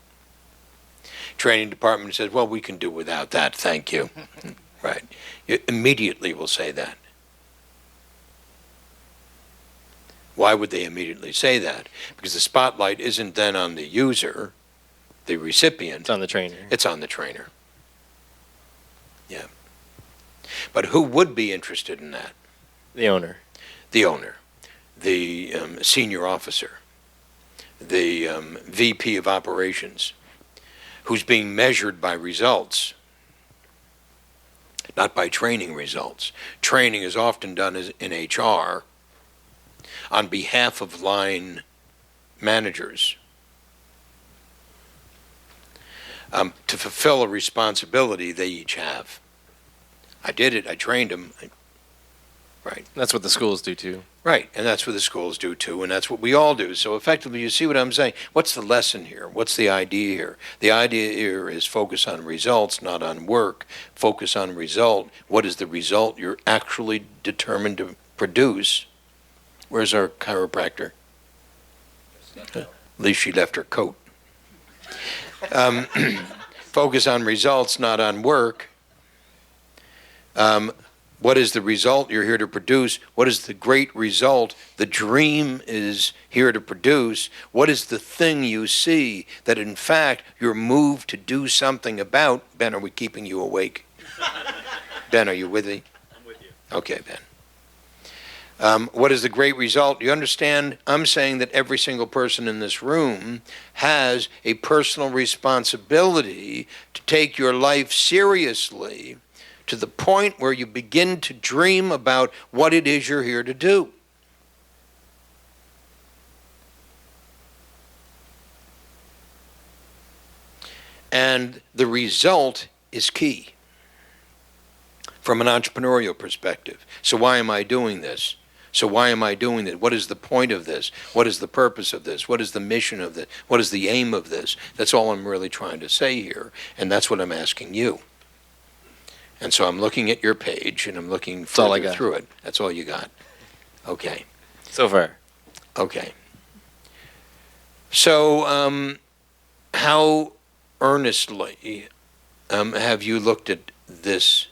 Training department says, well, we can do without that, thank you. Right. You immediately will say that. Why would they immediately say that? Because the spotlight isn't then on the user, the recipient. It's on the trainer. It's on the trainer. Yeah. But who would be interested in that? The owner. The owner, the senior officer, the VP of operations, who's being measured by results, not by training results. Training is often done in HR on behalf of line managers to fulfill a responsibility they each have. I did it, I trained them. Right. That's what the schools do too. Right, and that's what the schools do too, and that's what we all do. So effectively, you see what I'm saying? What's the lesson here? What's the idea here? The idea here is focus on results, not on work. Focus on result. What is the result you're actually determined to produce? Where's our chiropractor? At least she left her coat. Focus on results, not on work. What is the result you're here to produce? What is the great result the dream is here to produce? What is the thing you see that in fact you're moved to do something about? Ben, are we keeping you awake? Ben, are you with me? I'm with you. Okay, Ben. What is the great result? You understand, I'm saying that every single person in this room has a personal responsibility to take your life seriously to the point where you begin to dream about what it is you're here to do. And the result is key from an entrepreneurial perspective. So why am I doing this? So why am I doing it? What is the point of this? What is the purpose of this? What is the mission of this? What is the aim of this? That's all I'm really trying to say here, and that's what I'm asking you. And so I'm looking at your page, and I'm looking further through it. That's all you got. Okay. So far. Okay. So how earnestly have you looked at this?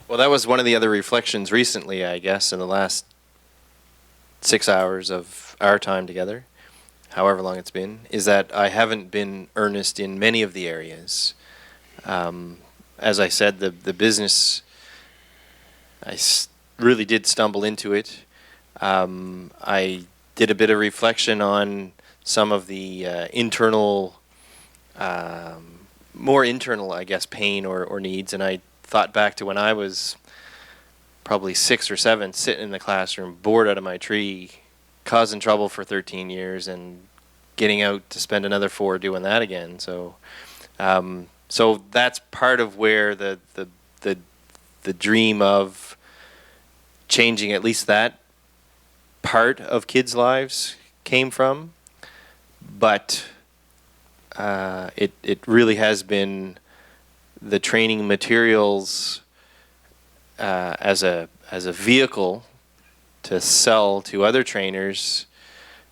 Well, that was one of the other reflections recently, I guess, in the last 6 hours of our time together, however long it's been, is that I haven't been earnest in many of the areas. As I said, the business, really did stumble into it. I did a bit of reflection on some of the internal, more internal, I guess, pain or needs, and I thought back to when I was probably 6 or 7, sitting in the classroom, bored out of my tree, causing trouble for 13 years, and getting out to spend another 4 doing that again. So, so that's part of where the dream of changing at least that part of kids' lives came from. But it really has been the training materials as a vehicle to sell to other trainers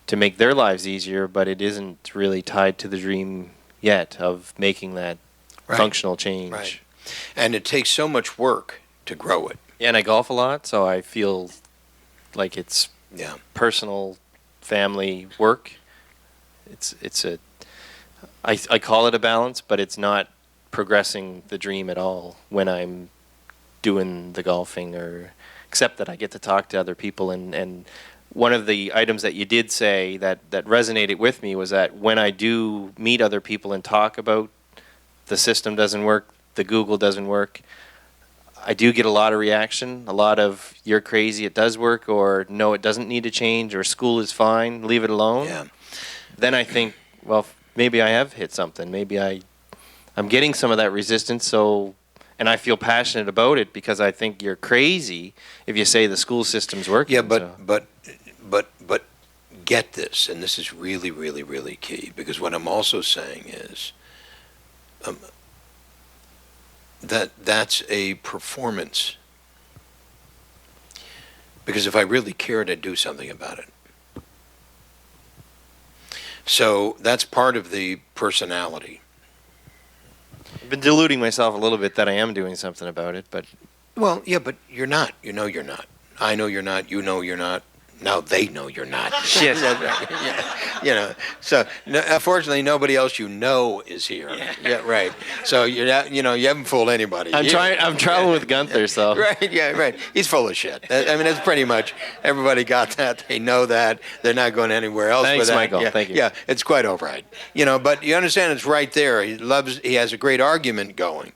to make their lives easier, but it isn't really tied to the dream yet of making that functional change. Right. And it takes so much work to grow it. Yeah, and I golf a lot, so I feel like it's Yeah. personal, family work. I call it a balance, but it's not progressing the dream at all when I'm doing the golfing, or except that I get to talk to other people. And one of the items that you did say that resonated with me was that when I do meet other people and talk about the system doesn't work, the Google doesn't work, I do get a lot of reaction, a lot of "you're crazy, it does work," or "no, it doesn't need to change," or "school is fine, leave it alone." Yeah. Then I think, well, maybe I have hit something. Maybe I'm getting some of that resistance, so, and I feel passionate about it because I think you're crazy if you say the school system's working. Yeah, so. but get this, and this is really, really, really key, because what I'm also saying is that's a performance. Because if I really cared, I'd do something about it. So that's part of the personality. I've been deluding myself a little bit that I am doing something about it, but Well, yeah, but you're not. You know you're not. I know you're not. You know you're not. Now they know you're not. shit. Yeah, you know. So unfortunately, nobody else you know is here. Yeah, right. So you're not. You know, you haven't fooled anybody. I'm trying. I'm traveling with Gunther, so Right. Yeah. Right. He's full of shit. I mean, that's pretty much everybody got that. They know that. They're not going anywhere else. Thanks, with that. Michael. Yeah, Thank you. Yeah, it's quite all right. You know, but you understand it's right there. He loves. He has a great argument going.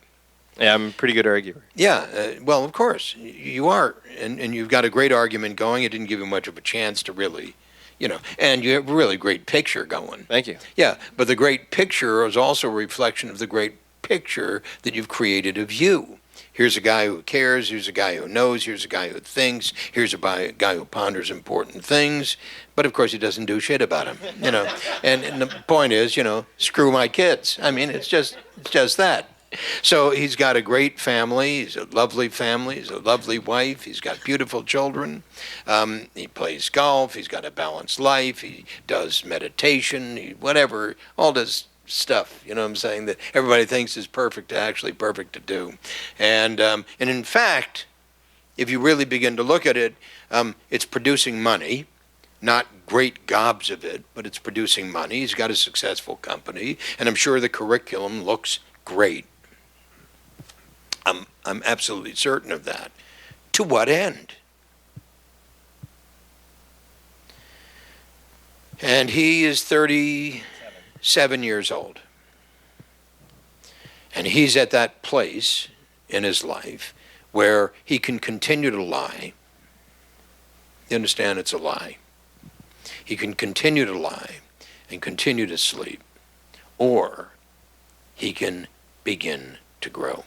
yeah, I'm a pretty good arguer. Yeah, well, of course, you are, and you've got a great argument going. It didn't give you much of a chance to really, you know, and you have a really great picture going. Thank you. Yeah, but the great picture is also a reflection of the great picture that you've created of you. Here's a guy who cares, here's a guy who knows, here's a guy who thinks, here's a guy who ponders important things, but of course he doesn't do shit about them, you know. And the point is, you know, screw my kids. I mean, it's just that. So he's got a great family. He's a lovely family. He's a lovely wife. He's got beautiful children. He plays golf. He's got a balanced life. He does meditation. Whatever, all this stuff. You know what I'm saying, that everybody thinks is perfect, actually perfect to do. And in fact, if you really begin to look at it, it's producing money. Not great gobs of it, but it's producing money. He's got a successful company, and I'm sure the curriculum looks great. I'm absolutely certain of that. To what end? And he is 37 years old. And he's at that place in his life where he can continue to lie. You understand, it's a lie. He can continue to lie and continue to sleep, or he can begin to grow.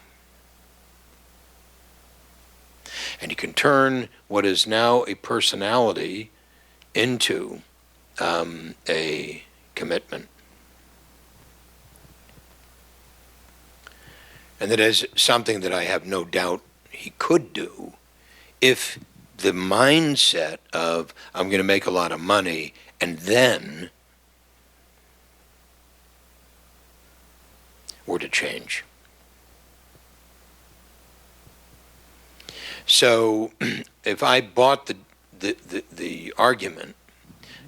And he can turn what is now a personality into a commitment. And that is something that I have no doubt he could do if the mindset of, I'm going to make a lot of money and then were to change. So if I bought the argument,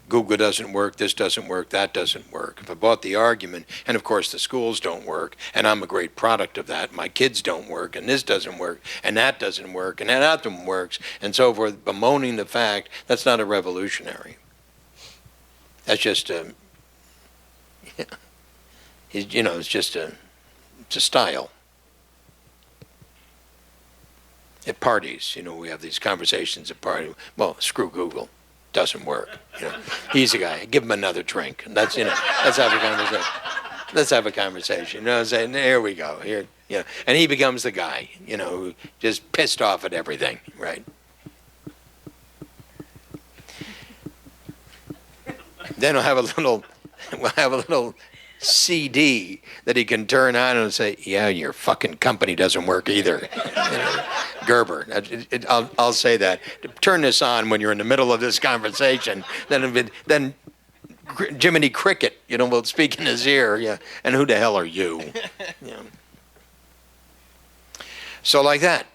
Google doesn't work, this doesn't work, that doesn't work. If I bought the argument, and of course the schools don't work, and I'm a great product of that, my kids don't work, and this doesn't work, and that doesn't work, and that one works, and so forth, bemoaning the fact, that's not a revolutionary. That's just a, you know, it's a style. At parties, you know, we have these conversations at parties. Well, screw Google, doesn't work. You know, he's a guy. Give him another drink. And that's, you know, let's have a conversation. Let's have a conversation. You know what I'm saying? Here we go. Here, you know, and he becomes the guy, you know, who just pissed off at everything, right? Then we'll have a little CD that he can turn on and say, yeah, your fucking company doesn't work either. You know, Gerber, I'll say that. Turn this on when you're in the middle of this conversation. Then Jiminy Cricket, you know, will speak in his ear. Yeah, and who the hell are you? Yeah. So like that.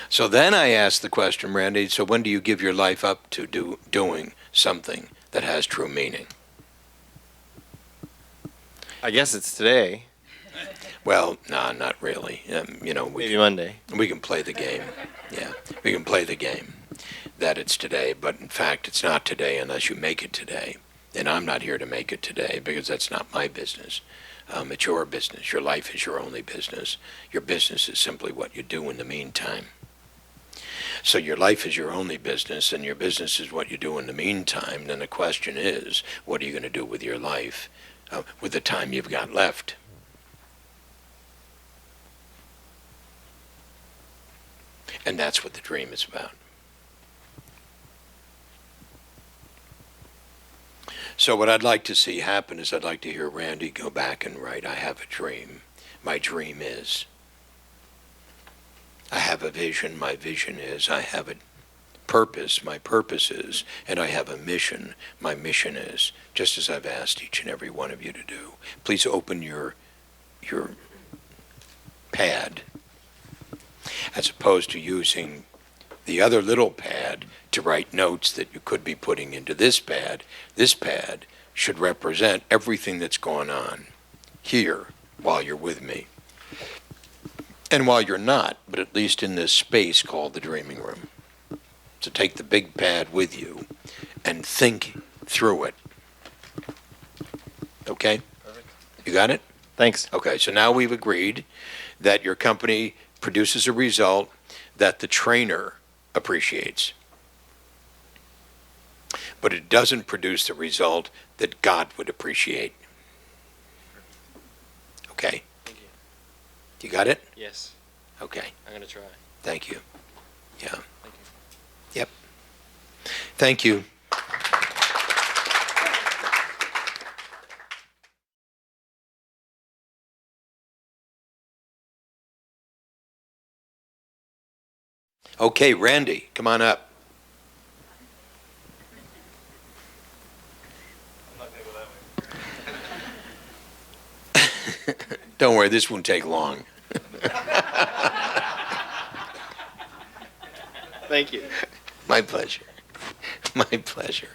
So then I asked the question, Randy, so when do you give your life up to doing something that has true meaning? I guess it's today. Well, no, not really. You know, Maybe Monday. We can play the game. Yeah, we can play the game that it's today, but in fact, it's not today unless you make it today. And I'm not here to make it today because that's not my business. It's your business. Your life is your only business. Your business is simply what you do in the meantime. So your life is your only business, and your business is what you do in the meantime. Then the question is, what are you going to do with your life, with the time you've got left? And that's what the dream is about. So what I'd like to see happen is I'd like to hear Randy go back and write, I have a dream. My dream is. I have a vision. My vision is. I have a purpose. My purpose is. And I have a mission. My mission is. Just as I've asked each and every one of you to do. Please open your pad, as opposed to using the other little pad to write notes that you could be putting into this pad. This pad should represent everything that's going on here while you're with me. And while you're not, but at least in this space called the Dreaming Room. So take the big pad with you and think through it. Okay? Perfect. You got it? Thanks. Okay, so now we've agreed that your company produces a result that the trainer appreciates. But it doesn't produce the result that God would appreciate. Okay? Thank you. You got it? Yes. Okay. I'm going to try. Thank you. Yeah. Thank you. Yep. Thank you. Okay, Randy, come on up. Don't worry, this won't take long. Thank you. My pleasure. My pleasure.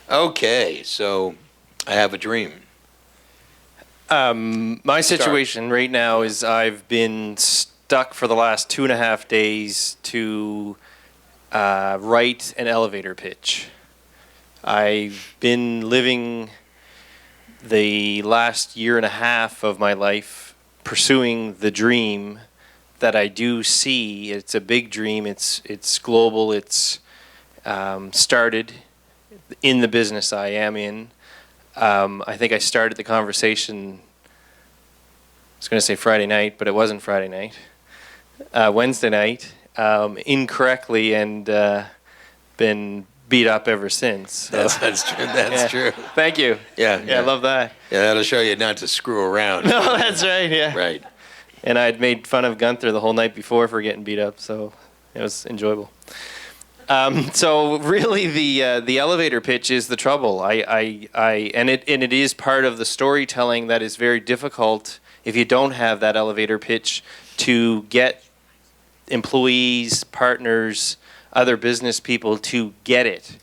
Okay, so I have a dream. My situation right now is I've been stuck for the last 2.5 days to write an elevator pitch. I've been living the last 1.5 years of my life pursuing the dream that I do see. It's a big dream. It's global. It's started in the business I am in. I think I started the conversation, I was going to say Friday night, but it wasn't Friday night. Wednesday night, incorrectly, and been beat up ever since. So. That's true. That's true. Thank you. Yeah, I love that. Yeah, that'll show you not to screw around. No, that's right. Yeah. Right. And I'd made fun of Gunther the whole night before for getting beat up, so it was enjoyable. So really, the elevator pitch is the trouble. And it is part of the storytelling that is very difficult if you don't have that elevator pitch to get employees, partners, other business people to get it.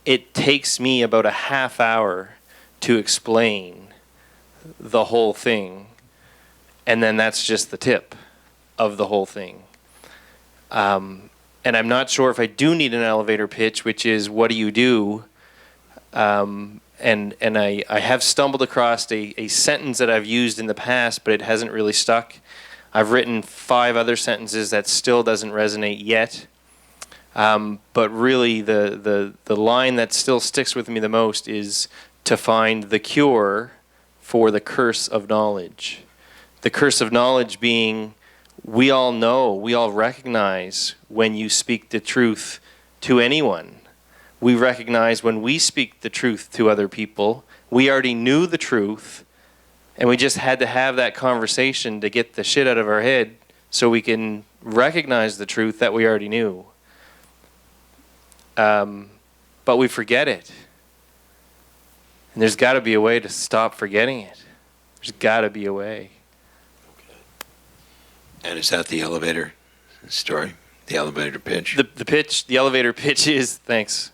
It takes me about a half hour to explain the whole thing, and then that's just the tip of the whole thing. And I'm not sure if I do need an elevator pitch, which is what do you do? And I have stumbled across a sentence that I've used in the past, but it hasn't really stuck. I've written 5 other sentences that still doesn't resonate yet. But really, the line that still sticks with me the most is to find the cure for the curse of knowledge. The curse of knowledge being, we all know, we all recognize when you speak the truth to anyone. We recognize when we speak the truth to other people, we already knew the truth, and we just had to have that conversation to get the shit out of our head so we can recognize the truth that we already knew. But we forget it. And there's got to be a way to stop forgetting it. There's got to be a way. And is that the elevator story? The elevator pitch? The elevator pitch is, thanks,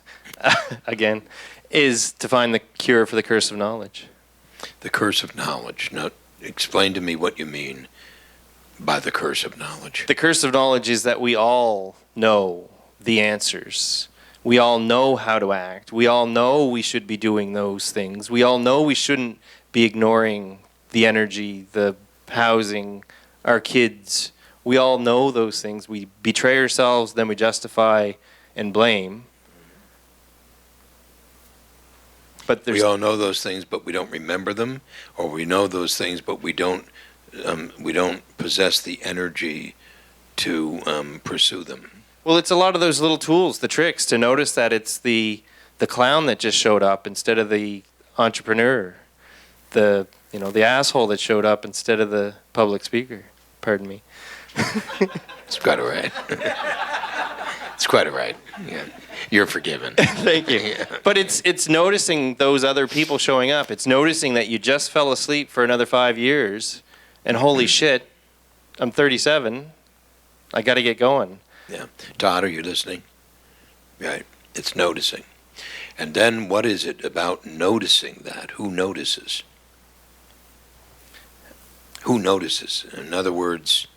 again, is to find the cure for the curse of knowledge. The curse of knowledge. Now, explain to me what you mean by the curse of knowledge. The curse of knowledge is that we all know the answers. We all know how to act. We all know we should be doing those things. We all know we shouldn't be ignoring the energy, the housing, our kids. We all know those things. We betray ourselves, then we justify and blame. But we all know those things, but we don't remember them, or we know those things, but we don't possess the energy to pursue them. Well, it's a lot of those little tools, the tricks, to notice that it's the clown that just showed up instead of the entrepreneur, the asshole that showed up instead of the public speaker. Pardon me. It's quite all right. It's quite all right. Yeah. You're forgiven. Thank you. Yeah. But it's noticing those other people showing up. It's noticing that you just fell asleep for another 5 years, and holy shit, I'm 37. I got to get going. Yeah. Todd, are you listening? Right. It's noticing. And then what is it about noticing that? Who notices? Who notices? In other words,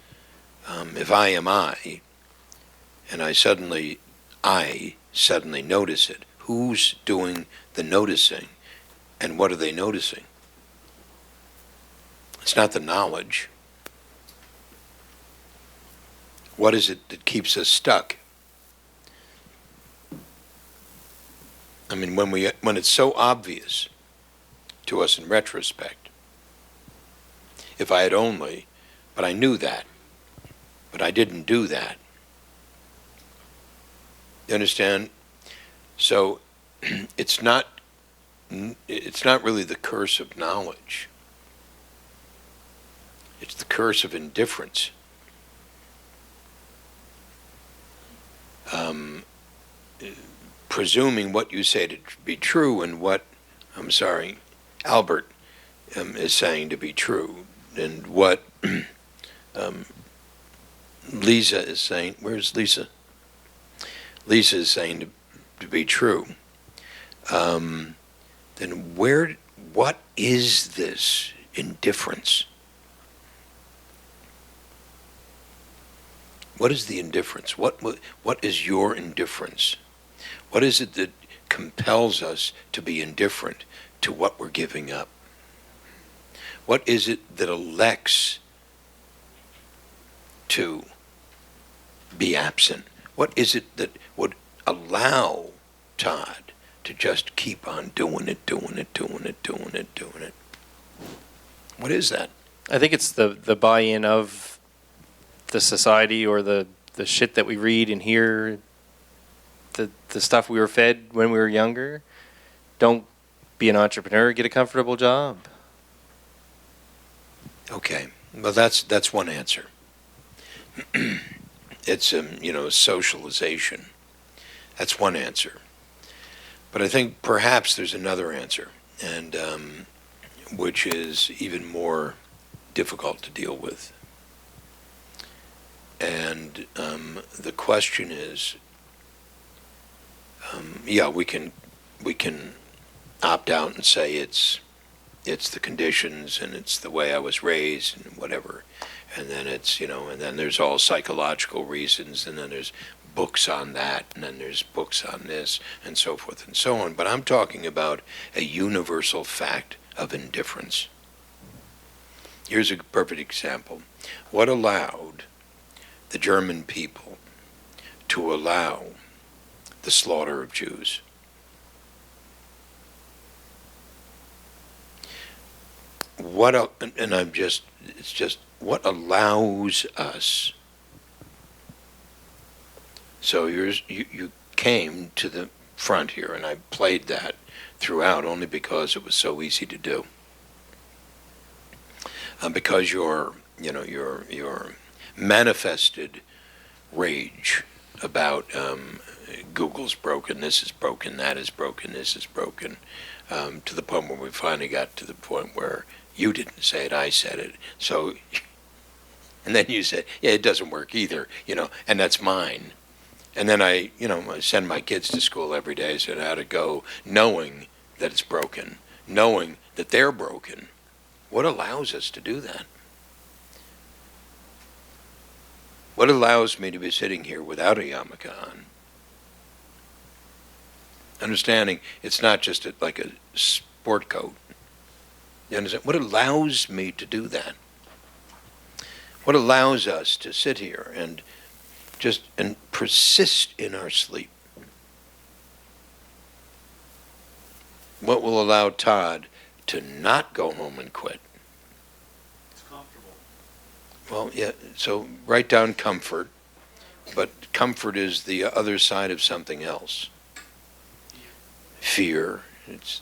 if I am I, and I suddenly notice it, who's doing the noticing, and what are they noticing? It's not the knowledge. What is it that keeps us stuck? I mean, when it's so obvious to us in retrospect, if I had only, but I knew that, but I didn't do that. You understand? So it's not really the curse of knowledge. It's the curse of indifference. Presuming what you say to be true and what, Albert is saying to be true, and what Lisa is saying. Where's Lisa? Lisa is saying to be true. Then what is this indifference? What is the indifference? What is your indifference? What is it that compels us to be indifferent to what we're giving up? What is it that elects to be absent? What is it that would allow Todd to just keep on doing it? What is that? I think it's the buy-in of the society, or the shit that we read and hear, the stuff we were fed when we were younger. Don't be an entrepreneur, get a comfortable job. Okay, well that's one answer. It's socialization. That's one answer. But I think perhaps there's another answer, and which is even more difficult to deal with. And the question is, we can opt out and say it's the conditions and it's the way I was raised and whatever, and then it's and then there's all psychological reasons, and then there's books on that, and then there's books on this, and so forth and so on. But I'm talking about a universal fact of indifference. Here's a perfect example. What allowed the German people to allow the slaughter of Jews? It's just what allows us. So you came to the front here, and I played that throughout only because it was so easy to do. Because your manifested rage about Google's broken, this is broken, that is broken, this is broken, to the point where we finally got to the point where you didn't say it, I said it. So, and then you said, yeah, it doesn't work either, and that's mine. And then I send my kids to school every day, so how to go, knowing that it's broken, knowing that they're broken. What allows us to do that? What allows me to be sitting here without a yarmulke on? Understanding it's not just like a sport coat. You understand? What allows me to do that? What allows us to sit here and persist in our sleep? What will allow Todd to not go home and quit? It's comfortable. Well, yeah, so write down comfort, but comfort is the other side of something else. Fear It's,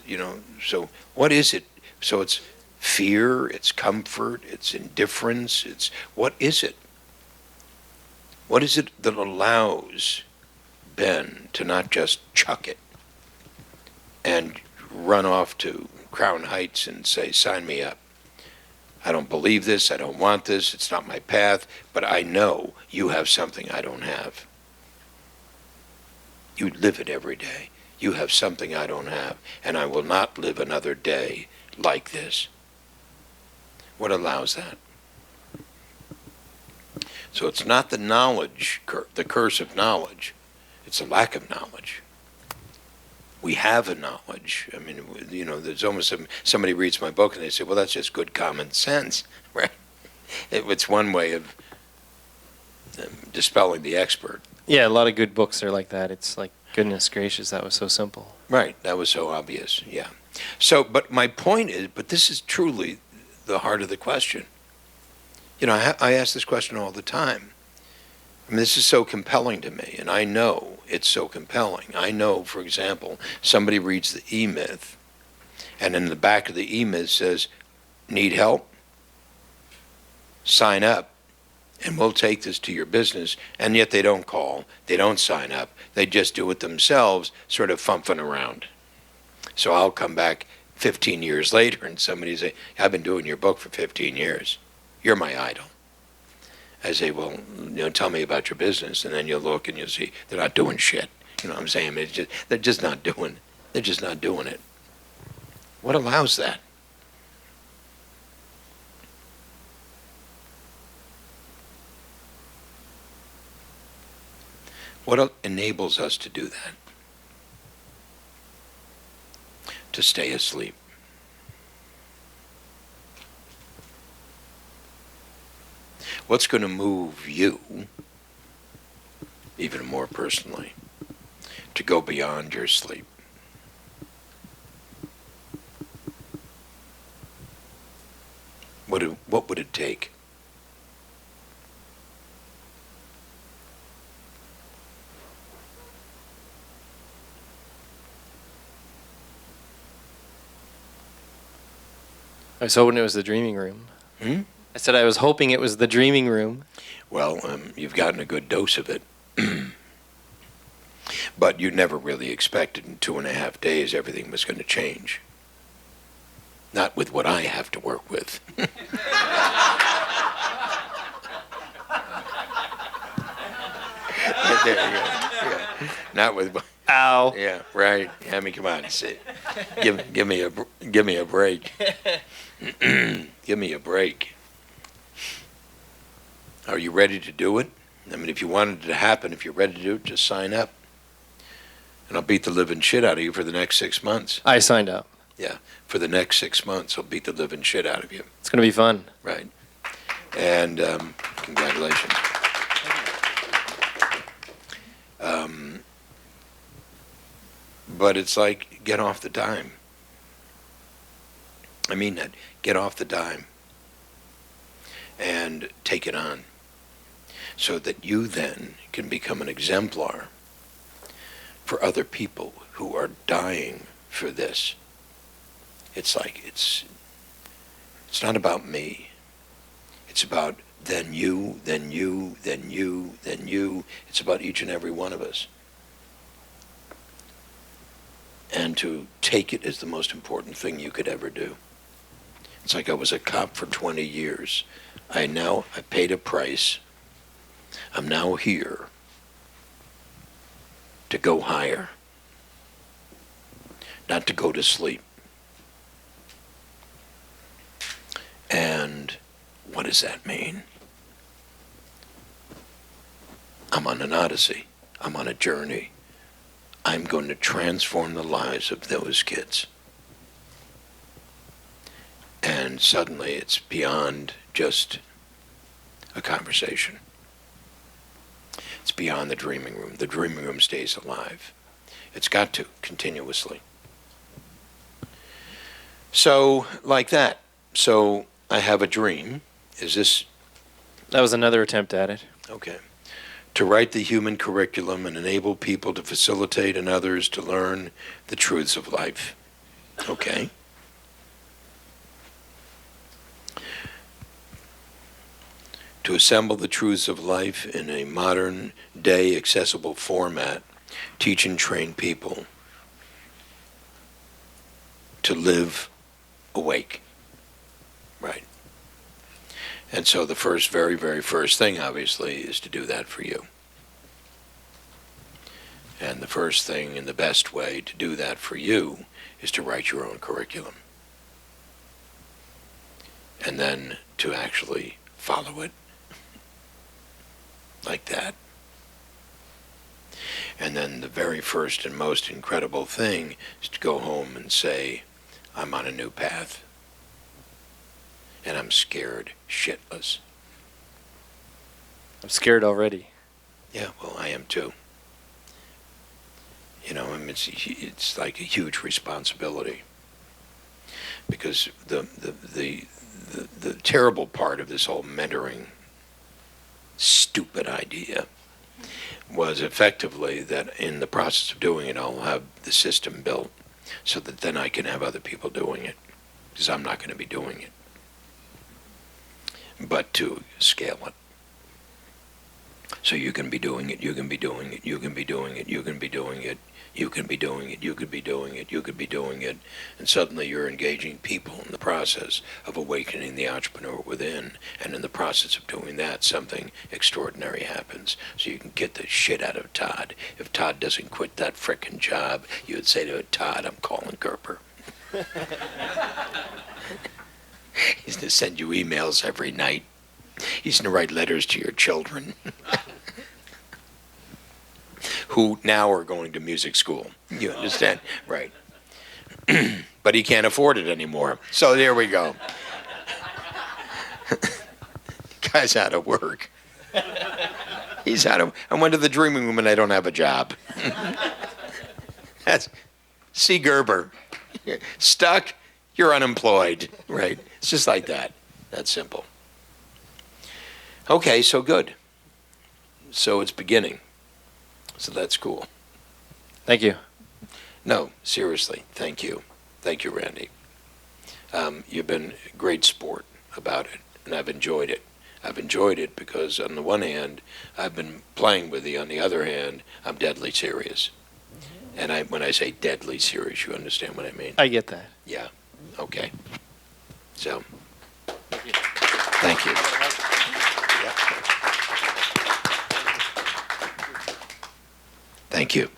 so what is it? So it's fear, it's comfort, it's indifference, what is it? What is it that allows Ben to not just chuck it and run off to Crown Heights and say, sign me up? I don't believe this, I don't want this, it's not my path, but I know you have something I don't have. You live it every day. You have something I don't have, and I will not live another day like this. What allows that? So it's not the knowledge, the curse of knowledge. It's a lack of knowledge. We have a knowledge. I mean, there's almost somebody reads my book and they say, well, that's just good common sense, right? It's one way of dispelling the expert. Yeah, a lot of good books are like that. It's like, goodness gracious, that was so simple. Right, that was so obvious, yeah. So, but my point is, but this is truly the heart of the question. I ask this question all the time. I mean, this is so compelling to me, and I know it's so compelling. I know, for example, somebody reads the E-Myth, and in the back of the E-Myth says, need help? Sign up, and we'll take this to your business, and yet they don't call, they don't sign up, they just do it themselves, sort of fumphing around. So I'll come back 15 years later, and somebody say, I've been doing your book for 15 years. You're my idol. I say, well, tell me about your business, and then you'll look and you'll see they're not doing shit. You know what I'm saying? They're just not doing it. What allows that? What enables us to do that? To stay asleep. What's going to move you, even more personally, to go beyond your sleep? What would it take? I was hoping it was the Dreaming Room. Hmm? I said I was hoping it was the Dreaming Room. Well, you've gotten a good dose of it. But you never really expected in 2.5 days everything was going to change. Not with what I have to work with. There you go. Yeah. Not with. Ow. Yeah, right. I mean, come on. Give me a break. Give me a break. Are you ready to do it? I mean, if you wanted it to happen, if you're ready to do it, just sign up. And I'll beat the living shit out of you for the next 6 months. I signed up. Yeah, for the next 6 months, I'll beat the living shit out of you. It's going to be fun. Right. And congratulations. But it's like, get off the dime. I mean that. Get off the dime. And take it on. So that you then can become an exemplar for other people who are dying for this. It's like, it's not about me. It's about then you, then you, then you, then you. It's about each and every one of us. And to take it is the most important thing you could ever do. It's like I was a cop for 20 years. I paid a price. I'm now here to go higher, not to go to sleep. And what does that mean? I'm on an odyssey. I'm on a journey. I'm going to transform the lives of those kids. And suddenly it's beyond just a conversation. It's beyond the dreaming room. The dreaming room stays alive. It's got to, continuously. So, like that. So, I have a dream. Is this... That was another attempt at it. Okay. To write the human curriculum and enable people to facilitate and others to learn the truths of life. Okay. To assemble the truths of life in a modern day accessible format, teach and train people to live awake. Right. And so the first, very, very first thing, obviously, is to do that for you. And the first thing and the best way to do that for you is to write your own curriculum. And then to actually follow it like that. And then the very first and most incredible thing is to go home and say, I'm on a new path. And I'm scared shitless. I'm scared already. Yeah, well, I am too. You know, I mean, it's like a huge responsibility. Because the terrible part of this whole mentoring stupid idea was effectively that in the process of doing it, I'll have the system built so that then I can have other people doing it, because I'm not going to be doing it. But to scale it. So you can be doing it, you can be doing it, you can be doing it, you can be doing it, you can be doing it, you could be doing it, you could be doing it, and suddenly you're engaging people in the process of awakening the entrepreneur within, and in the process of doing that, something extraordinary happens. So you can get the shit out of Todd. If Todd doesn't quit that frickin' job, you would say to Todd, I'm calling Gerber. He's going to send you emails every night. He's going to write letters to your children who now are going to music school. You understand? Right. But he can't afford it anymore. So there we go. Guy's out of work. He's out of... I went to the Dreaming Room and I don't have a job. That's... See Gerber. Stuck, you're unemployed. Right. It's just like that. That's simple. Okay, so good. So it's beginning. So that's cool. Thank you. No, seriously, thank you. Thank you, Randy. You've been a great sport about it, and I've enjoyed it. I've enjoyed it because, on the one hand, I've been playing with you. On the other hand, I'm deadly serious. And when I say deadly serious, you understand what I mean? I get that. Yeah. Okay. So, Thank you. thank you. Thank you.